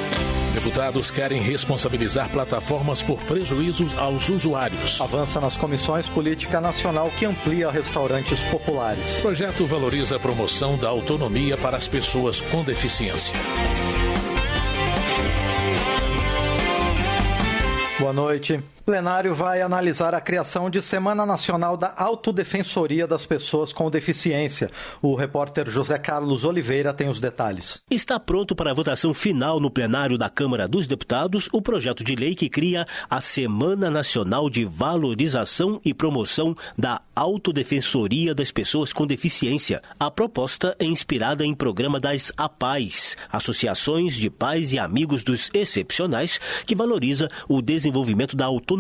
Deputados querem responsabilizar plataformas por prejuízos aos usuários. Avança nas comissões Política Nacional que amplia restaurantes populares. Projeto valoriza a promoção da autonomia para as pessoas com deficiência. Boa noite. O plenário vai analisar a criação de Semana Nacional da Autodefensoria das Pessoas com Deficiência. O repórter José Carlos Oliveira tem os detalhes. Está pronto para a votação final no plenário da Câmara dos Deputados o projeto de lei que cria a Semana Nacional de Valorização e Promoção da Autodefensoria das Pessoas com Deficiência. A proposta é inspirada em programa das APAES, Associações de Pais e Amigos dos Excepcionais, que valoriza o desenvolvimento da autonomia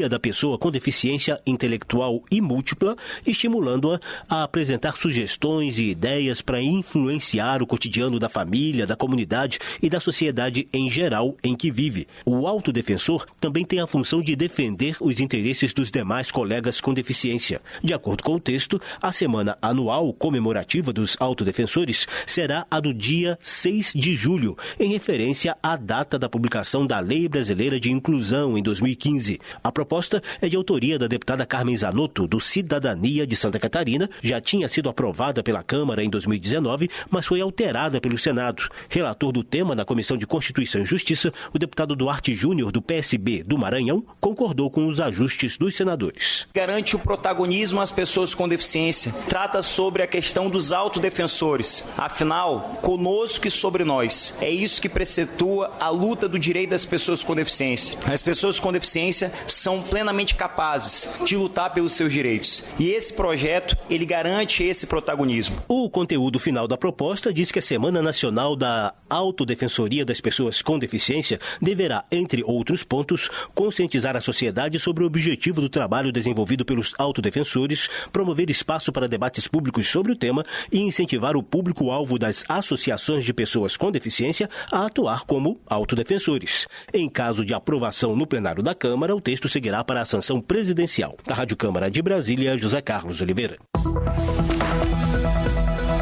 da pessoa com deficiência intelectual e múltipla, estimulando-a a apresentar sugestões e ideias para influenciar o cotidiano da família, da comunidade e da sociedade em geral em que vive. O autodefensor também tem a função de defender os interesses dos demais colegas com deficiência. De acordo com o texto, a semana anual comemorativa dos autodefensores será a do dia 6 de julho, em referência à data da publicação da Lei Brasileira de Inclusão em 2015. A proposta é de autoria da deputada Carmen Zanotto, do Cidadania de Santa Catarina, já tinha sido aprovada pela Câmara em 2019, mas foi alterada pelo Senado. Relator do tema na Comissão de Constituição e Justiça, o deputado Duarte Júnior, do PSB do Maranhão, concordou com os ajustes dos senadores. Garante o protagonismo às pessoas com deficiência. Trata sobre a questão dos autodefensores. Afinal, conosco e sobre nós. É isso que precetua a luta do direito das pessoas com deficiência. As pessoas com deficiência são plenamente capazes de lutar pelos seus direitos. E esse projeto, ele garante esse protagonismo. O conteúdo final da proposta diz que a Semana Nacional da Autodefensoria das Pessoas com Deficiência deverá, entre outros pontos, conscientizar a sociedade sobre o objetivo do trabalho desenvolvido pelos autodefensores, promover espaço para debates públicos sobre o tema e incentivar o público-alvo das associações de pessoas com deficiência a atuar como autodefensores. Em caso de aprovação no plenário da Câmara, o texto seguirá para a sanção presidencial. Da Rádio Câmara de Brasília, José Carlos Oliveira.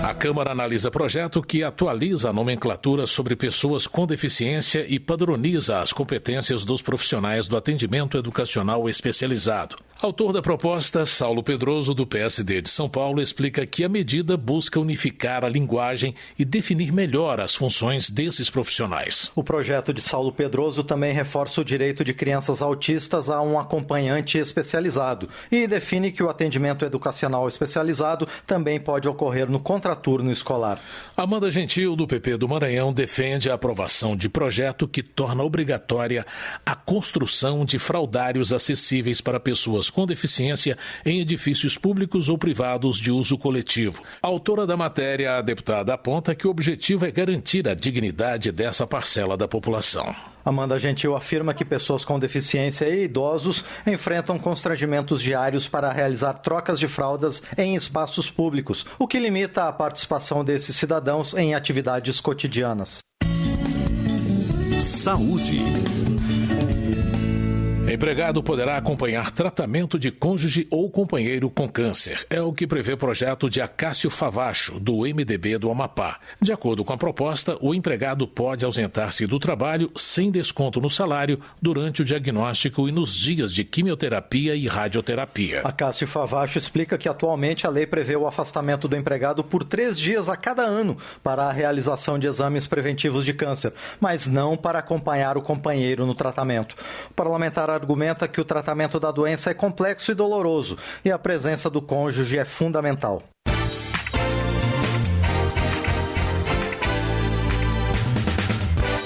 A Câmara analisa projeto que atualiza a nomenclatura sobre pessoas com deficiência e padroniza as competências dos profissionais do atendimento educacional especializado. Autor da proposta, Saulo Pedroso, do PSD de São Paulo, explica que a medida busca unificar a linguagem e definir melhor as funções desses profissionais. O projeto de Saulo Pedroso também reforça o direito de crianças autistas a um acompanhante especializado e define que o atendimento educacional especializado também pode ocorrer no contraturno escolar. Amanda Gentil, do PP do Maranhão, defende a aprovação de projeto que torna obrigatória a construção de fraldários acessíveis para pessoas com deficiência em edifícios públicos ou privados de uso coletivo. A autora da matéria, a deputada, aponta que o objetivo é garantir a dignidade dessa parcela da população. Amanda Gentil afirma que pessoas com deficiência e idosos enfrentam constrangimentos diários para realizar trocas de fraldas em espaços públicos, o que limita a participação desses cidadãos em atividades cotidianas. Saúde. Empregado poderá acompanhar tratamento de cônjuge ou companheiro com câncer. É o que prevê o projeto de Acácio Favacho, do MDB do Amapá. De acordo com a proposta, o empregado pode ausentar-se do trabalho sem desconto no salário durante o diagnóstico e nos dias de quimioterapia e radioterapia. Acácio Favacho explica que atualmente a lei prevê o afastamento do empregado por 3 dias a cada ano para a realização de exames preventivos de câncer, mas não para acompanhar o companheiro no tratamento. O parlamentar argumenta que o tratamento da doença é complexo e doloroso e a presença do cônjuge é fundamental.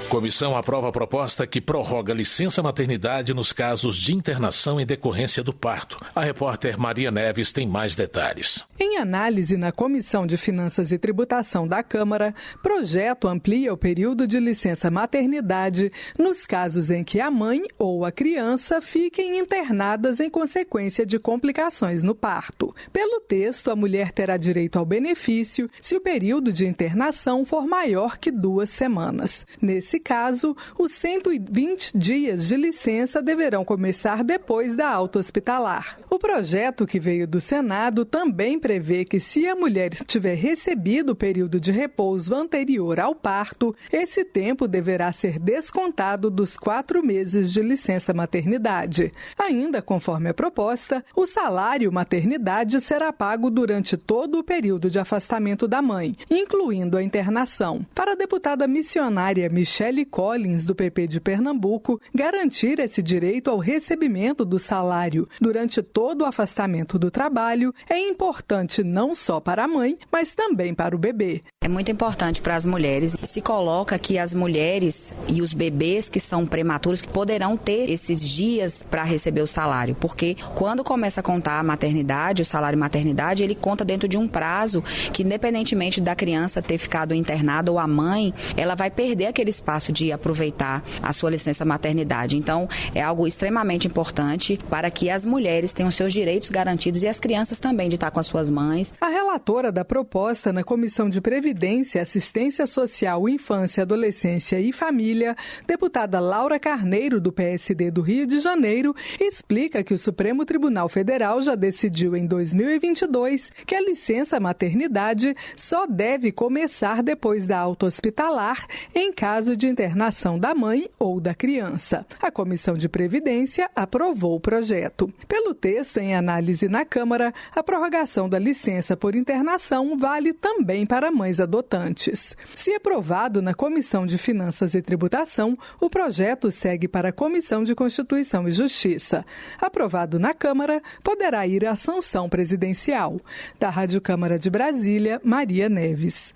Comissão aprova a proposta que prorroga licença maternidade nos casos de internação em decorrência do parto. A repórter Maria Neves tem mais detalhes. Em análise na Comissão de Finanças e Tributação da Câmara, projeto amplia o período de licença maternidade nos casos em que a mãe ou a criança fiquem internadas em consequência de complicações no parto. Pelo texto, a mulher terá direito ao benefício se o período de internação for maior que 2 semanas. Nesse caso, os 120 dias de licença deverão começar depois da alta hospitalar. O projeto que veio do Senado também prevê que, se a mulher tiver recebido o período de repouso anterior ao parto, esse tempo deverá ser descontado dos 4 meses de licença maternidade. Ainda conforme a proposta, o salário maternidade será pago durante todo o período de afastamento da mãe, incluindo a internação. Para a deputada missionária Michele Collins, do PP de Pernambuco, garantir esse direito ao recebimento do salário durante todo o afastamento do trabalho é importante não só para a mãe, mas também para o bebê. É muito importante para as mulheres. Se coloca que as mulheres e os bebês que são prematuros poderão ter esses dias para receber o salário, porque quando começa a contar a maternidade, o salário maternidade, ele conta dentro de um prazo que, independentemente da criança ter ficado internada ou a mãe, ela vai perder aquele espaço de aproveitar a sua licença maternidade. Então, é algo extremamente importante para que as mulheres tenham seus direitos garantidos e as crianças também de estar com as suas mães. A relatora da proposta na Comissão de Previdência, Assistência Social, Infância, Adolescência e Família, deputada Laura Carneiro, do PSD do Rio de Janeiro, explica que o Supremo Tribunal Federal já decidiu em 2022 que a licença maternidade só deve começar depois da alta hospitalar em caso de internação da mãe ou da criança. A Comissão de Previdência aprovou o projeto. Pelo texto em análise na Câmara, a prorrogação da licença por internação vale também para mães adotantes. Se aprovado na Comissão de Finanças e Tributação, o projeto segue para a Comissão de Constituição e Justiça. Aprovado na Câmara, poderá ir à sanção presidencial. Da Rádio Câmara de Brasília, Maria Neves.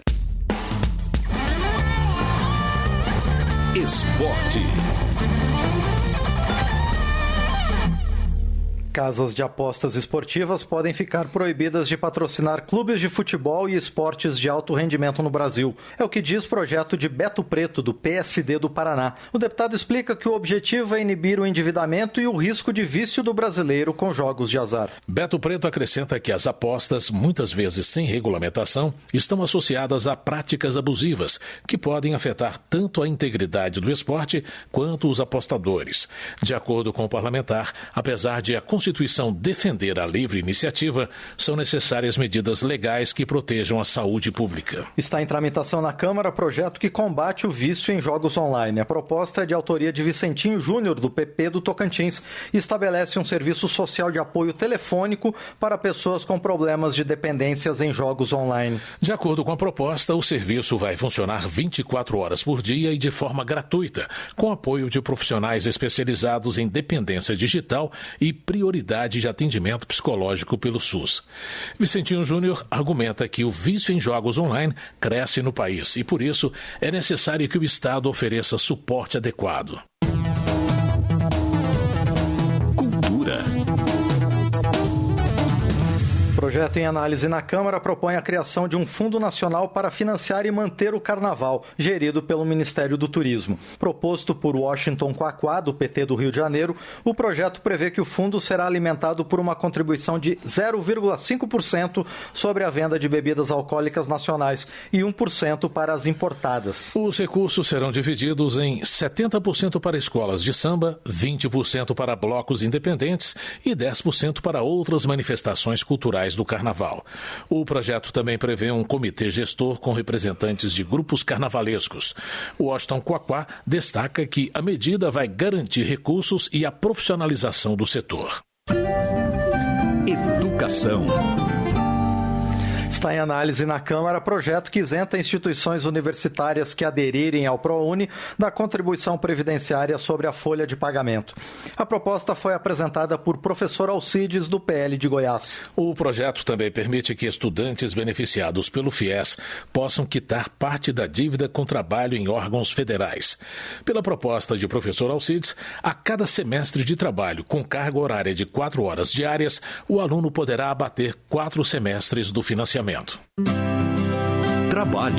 Esporte. Casas de apostas esportivas podem ficar proibidas de patrocinar clubes de futebol e esportes de alto rendimento no Brasil. É o que diz o projeto de Beto Preto, do PSD do Paraná. O deputado explica que o objetivo é inibir o endividamento e o risco de vício do brasileiro com jogos de azar. Beto Preto acrescenta que as apostas, muitas vezes sem regulamentação, estão associadas a práticas abusivas, que podem afetar tanto a integridade do esporte quanto os apostadores. De acordo com o parlamentar, apesar de a Constituição defender a livre iniciativa, são necessárias medidas legais que protejam a saúde pública. Está em tramitação na Câmara projeto que combate o vício em jogos online. A proposta é de autoria de Vicentinho Júnior, do PP do Tocantins, e estabelece um serviço social de apoio telefônico para pessoas com problemas de dependências em jogos online. De acordo com a proposta, o serviço vai funcionar 24 horas por dia e de forma gratuita, com apoio de profissionais especializados em dependência digital e prioridade de atendimento psicológico pelo SUS. Vicentinho Júnior argumenta que o vício em jogos online cresce no país e, por isso, é necessário que o Estado ofereça suporte adequado. Cultura. O projeto em análise na Câmara propõe a criação de um Fundo Nacional para financiar e manter o Carnaval, gerido pelo Ministério do Turismo. Proposto por Washington Quaquá, do PT do Rio de Janeiro, o projeto prevê que o fundo será alimentado por uma contribuição de 0,5% sobre a venda de bebidas alcoólicas nacionais e 1% para as importadas. Os recursos serão divididos em 70% para escolas de samba, 20% para blocos independentes e 10% para outras manifestações culturais do Carnaval. O projeto também prevê um comitê gestor com representantes de grupos carnavalescos. O Washington Quaquá destaca que a medida vai garantir recursos e a profissionalização do setor. Educação. Está em análise na Câmara projeto que isenta instituições universitárias que aderirem ao ProUni da contribuição previdenciária sobre a folha de pagamento. A proposta foi apresentada por professor Alcides, do PL de Goiás. O projeto também permite que estudantes beneficiados pelo FIES possam quitar parte da dívida com trabalho em órgãos federais. Pela proposta de professor Alcides, a cada semestre de trabalho com carga horária de 4 horas diárias, o aluno poderá abater 4 semestres do financiamento. Trabalho.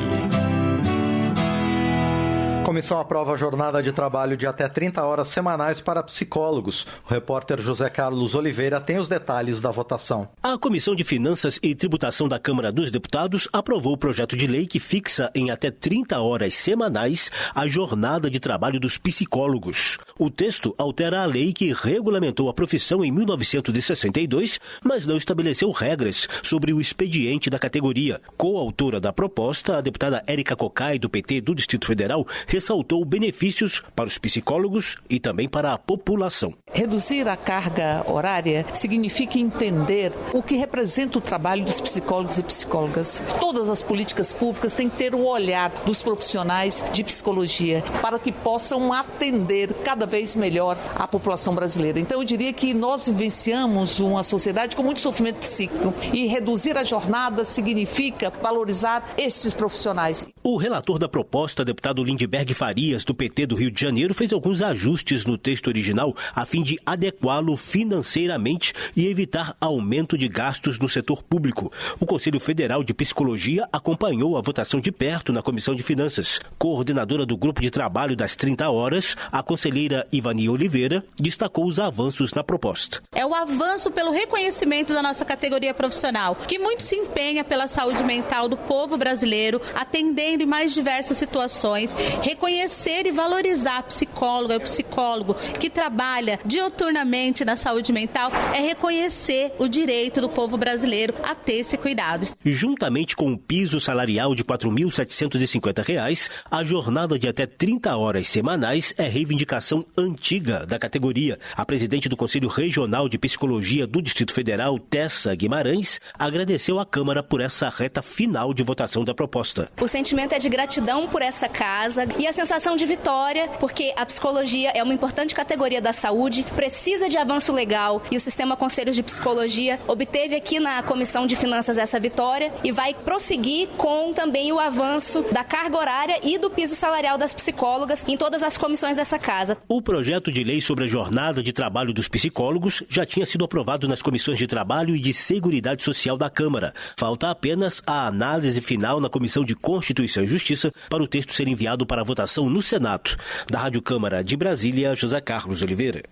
A comissão aprova a jornada de trabalho de até 30 horas semanais para psicólogos. O repórter José Carlos Oliveira tem os detalhes da votação. A Comissão de Finanças e Tributação da Câmara dos Deputados aprovou o projeto de lei que fixa em até 30 horas semanais a jornada de trabalho dos psicólogos. O texto altera a lei que regulamentou a profissão em 1962, mas não estabeleceu regras sobre o expediente da categoria. Coautora da proposta, a deputada Érica Cocai, do PT do Distrito Federal, ressaltou benefícios para os psicólogos e também para a população. Reduzir a carga horária significa entender o que representa o trabalho dos psicólogos e psicólogas. Todas as políticas públicas têm que ter o olhar dos profissionais de psicologia para que possam atender cada vez melhor a população brasileira. Então eu diria que nós vivenciamos uma sociedade com muito sofrimento psíquico e reduzir a jornada significa valorizar esses profissionais. O relator da proposta, deputado Lindbergh Farias, do PT do Rio de Janeiro, fez alguns ajustes no texto original a fim de adequá-lo financeiramente e evitar aumento de gastos no setor público. O Conselho Federal de Psicologia acompanhou a votação de perto na Comissão de Finanças. Coordenadora do Grupo de Trabalho das 30 Horas, a conselheira Ivani Oliveira, destacou os avanços na proposta. É o avanço pelo reconhecimento da nossa categoria profissional, que muito se empenha pela saúde mental do povo brasileiro, atendendo em mais diversas situações, reconhecer e valorizar a psicóloga e o psicólogo que trabalha diuturnamente na saúde mental é reconhecer o direito do povo brasileiro a ter esse cuidado. Juntamente com o piso salarial de R$ 4.750, a jornada de até 30 horas semanais é reivindicação antiga da categoria. A presidente do Conselho Regional de Psicologia do Distrito Federal, Tessa Guimarães, agradeceu à Câmara por essa reta final de votação da proposta. O sentimento é de gratidão por essa casa e a sensação de vitória, porque a psicologia é uma importante categoria da saúde, precisa de avanço legal e o Sistema Conselhos de Psicologia obteve aqui na Comissão de Finanças essa vitória e vai prosseguir com também o avanço da carga horária e do piso salarial das psicólogas em todas as comissões dessa casa. O projeto de lei sobre a jornada de trabalho dos psicólogos já tinha sido aprovado nas comissões de Trabalho e de Seguridade Social da Câmara. Falta apenas a análise final na Comissão de Constituição e Justiça para o texto ser enviado para votação no Senado. Da Rádio Câmara de Brasília, José Carlos Oliveira.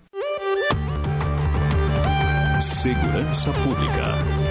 Segurança Pública.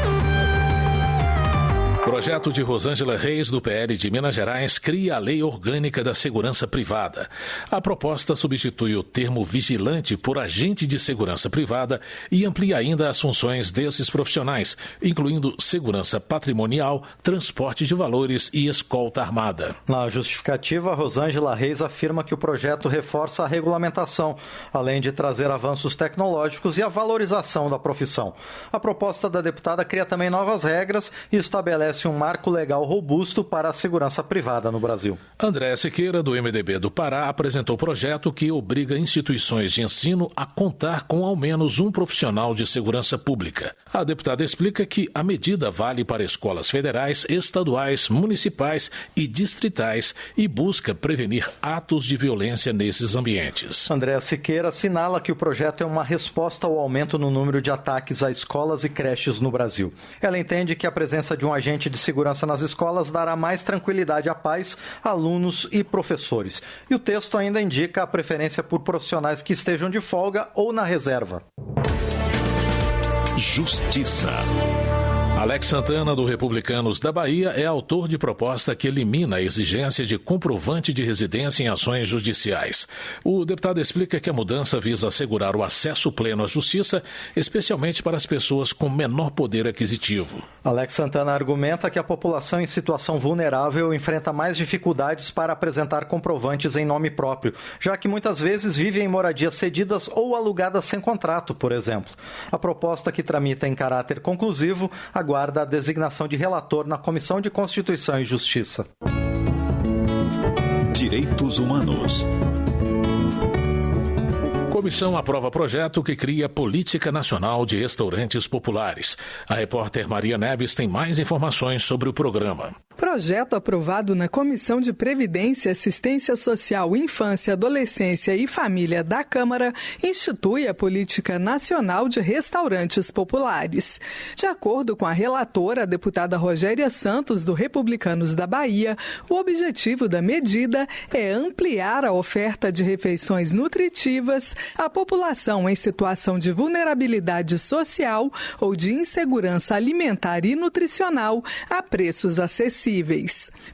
Projeto de Rosângela Reis, do PL de Minas Gerais, cria a Lei Orgânica da Segurança Privada. A proposta substitui o termo vigilante por agente de segurança privada e amplia ainda as funções desses profissionais, incluindo segurança patrimonial, transporte de valores e escolta armada. Na justificativa, Rosângela Reis afirma que o projeto reforça a regulamentação, além de trazer avanços tecnológicos e a valorização da profissão. A proposta da deputada cria também novas regras e estabelece um marco legal robusto para a segurança privada no Brasil. André Siqueira, do MDB do Pará, apresentou o projeto que obriga instituições de ensino a contar com ao menos um profissional de segurança pública. A deputada explica que a medida vale para escolas federais, estaduais, municipais e distritais e busca prevenir atos de violência nesses ambientes. André Siqueira assinala que o projeto é uma resposta ao aumento no número de ataques a escolas e creches no Brasil. Ela entende que a presença de um agente de segurança nas escolas dará mais tranquilidade a pais, alunos e professores. E o texto ainda indica a preferência por profissionais que estejam de folga ou na reserva. Justiça. Alex Santana, do Republicanos da Bahia, é autor de proposta que elimina a exigência de comprovante de residência em ações judiciais. O deputado explica que a mudança visa assegurar o acesso pleno à justiça, especialmente para as pessoas com menor poder aquisitivo. Alex Santana argumenta que a população em situação vulnerável enfrenta mais dificuldades para apresentar comprovantes em nome próprio, já que muitas vezes vivem em moradias cedidas ou alugadas sem contrato, por exemplo. A proposta, que tramita em caráter conclusivo, aguarda a designação de relator na Comissão de Constituição e Justiça. Direitos Humanos. Comissão aprova projeto que cria Política Nacional de Restaurantes Populares. A repórter Maria Neves tem mais informações sobre o programa. Projeto aprovado na Comissão de Previdência, Assistência Social, Infância, Adolescência e Família da Câmara institui a Política Nacional de Restaurantes Populares. De acordo com a relatora, a deputada Rogéria Santos, do Republicanos da Bahia, o objetivo da medida é ampliar a oferta de refeições nutritivas à população em situação de vulnerabilidade social ou de insegurança alimentar e nutricional a preços acessíveis.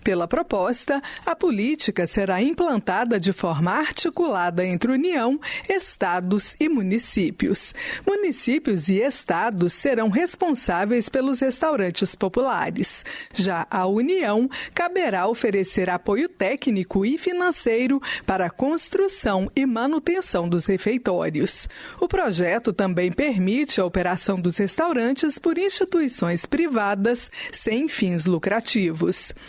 Pela proposta, a política será implantada de forma articulada entre União, estados e municípios. Municípios e estados serão responsáveis pelos restaurantes populares. Já a União caberá oferecer apoio técnico e financeiro para a construção e manutenção dos refeitórios. O projeto também permite a operação dos restaurantes por instituições privadas sem fins lucrativos.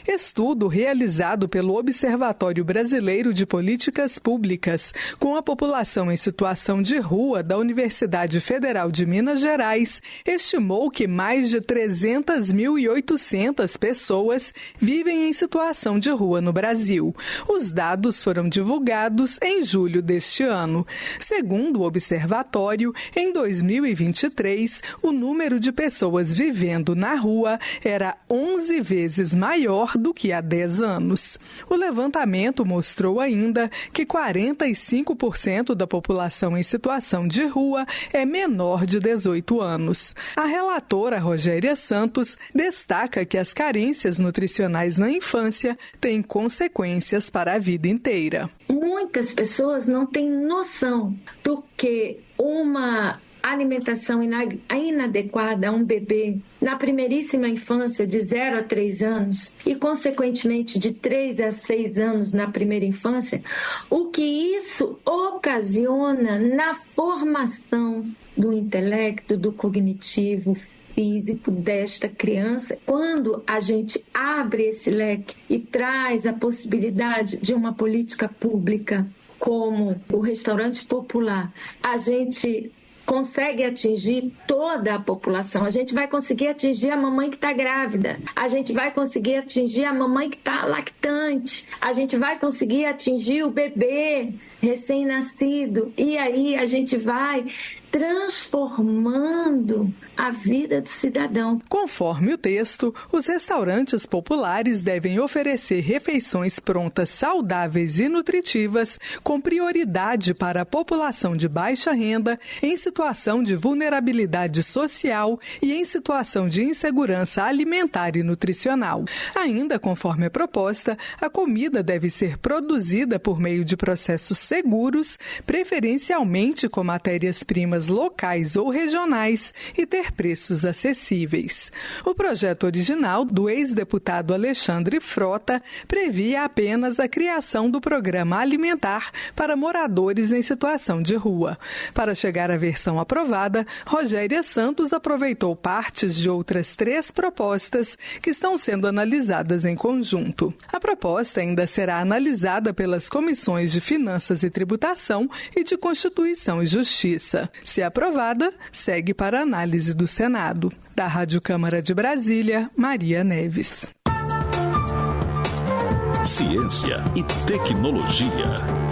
Estudo realizado pelo Observatório Brasileiro de Políticas Públicas com a população em situação de rua da Universidade Federal de Minas Gerais estimou que mais de 300.800 pessoas vivem em situação de rua no Brasil. Os dados foram divulgados em julho deste ano. Segundo o observatório, em 2023, o número de pessoas vivendo na rua era 11 vezes maior do que há 10 anos. O levantamento mostrou ainda que 45% da população em situação de rua é menor de 18 anos. A relatora Rogéria Santos destaca que as carências nutricionais na infância têm consequências para a vida inteira. Muitas pessoas não têm noção do que uma alimentação inadequada a um bebê na primeiríssima infância de 0 a 3 anos e, consequentemente, de 3 a 6 anos na primeira infância, o que isso ocasiona na formação do intelecto, do cognitivo, físico desta criança. Quando a gente abre esse leque e traz a possibilidade de uma política pública como o restaurante popular, a gente consegue atingir toda a população. A gente vai conseguir atingir a mamãe que está grávida, a gente vai conseguir atingir a mamãe que está lactante, a gente vai conseguir atingir o bebê recém-nascido, e aí a gente vai transformando a vida do cidadão. Conforme o texto, os restaurantes populares devem oferecer refeições prontas saudáveis e nutritivas com prioridade para a população de baixa renda, em situação de vulnerabilidade social e em situação de insegurança alimentar e nutricional. Ainda conforme a proposta, a comida deve ser produzida por meio de processos seguros, preferencialmente com matérias-primas locais ou regionais, e ter preços acessíveis. O projeto original do ex-deputado Alexandre Frota previa apenas a criação do programa alimentar para moradores em situação de rua. Para chegar à versão aprovada, Rogéria Santos aproveitou partes de outras 3 propostas que estão sendo analisadas em conjunto. A proposta ainda será analisada pelas comissões de Finanças e Tributação e de Constituição e Justiça. Se aprovada, segue para análise do Senado. Da Rádio Câmara de Brasília, Maria Neves. Ciência e tecnologia.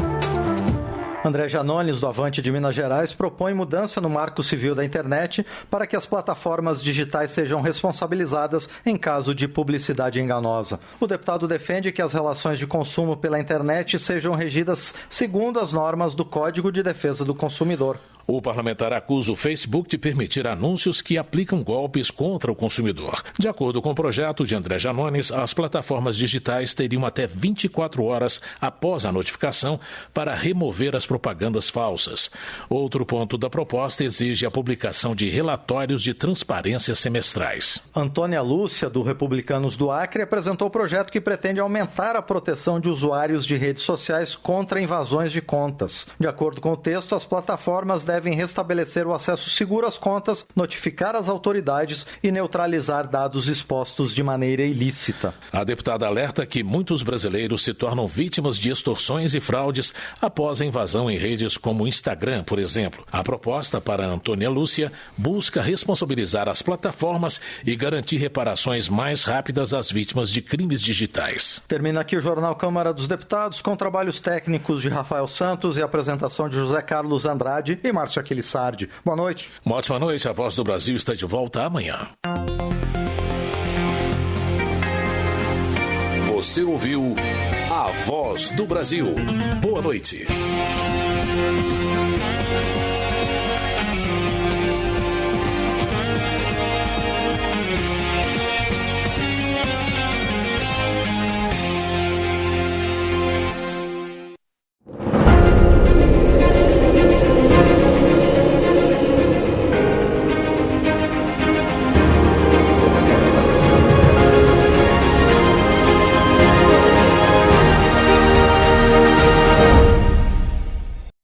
André Janones, do Avante de Minas Gerais, propõe mudança no Marco Civil da Internet para que as plataformas digitais sejam responsabilizadas em caso de publicidade enganosa. O deputado defende que as relações de consumo pela internet sejam regidas segundo as normas do Código de Defesa do Consumidor. O parlamentar acusa o Facebook de permitir anúncios que aplicam golpes contra o consumidor. De acordo com o projeto de André Janones, as plataformas digitais teriam até 24 horas após a notificação para remover as propagandas falsas. Outro ponto da proposta exige a publicação de relatórios de transparência semestrais. Antônia Lúcia, do Republicanos do Acre, apresentou o projeto que pretende aumentar a proteção de usuários de redes sociais contra invasões de contas. De acordo com o texto, as plataformas devem devem restabelecer o acesso seguro às contas, notificar as autoridades e neutralizar dados expostos de maneira ilícita. A deputada alerta que muitos brasileiros se tornam vítimas de extorsões e fraudes após a invasão em redes como o Instagram, por exemplo. A proposta para Antônia Lúcia busca responsabilizar as plataformas e garantir reparações mais rápidas às vítimas de crimes digitais. Termina aqui o Jornal Câmara dos Deputados com trabalhos técnicos de Rafael Santos e apresentação de José Carlos Andrade e Márcio Aquilissardi. Boa noite. Uma ótima noite. A Voz do Brasil está de volta amanhã. Você ouviu A Voz do Brasil. Boa noite.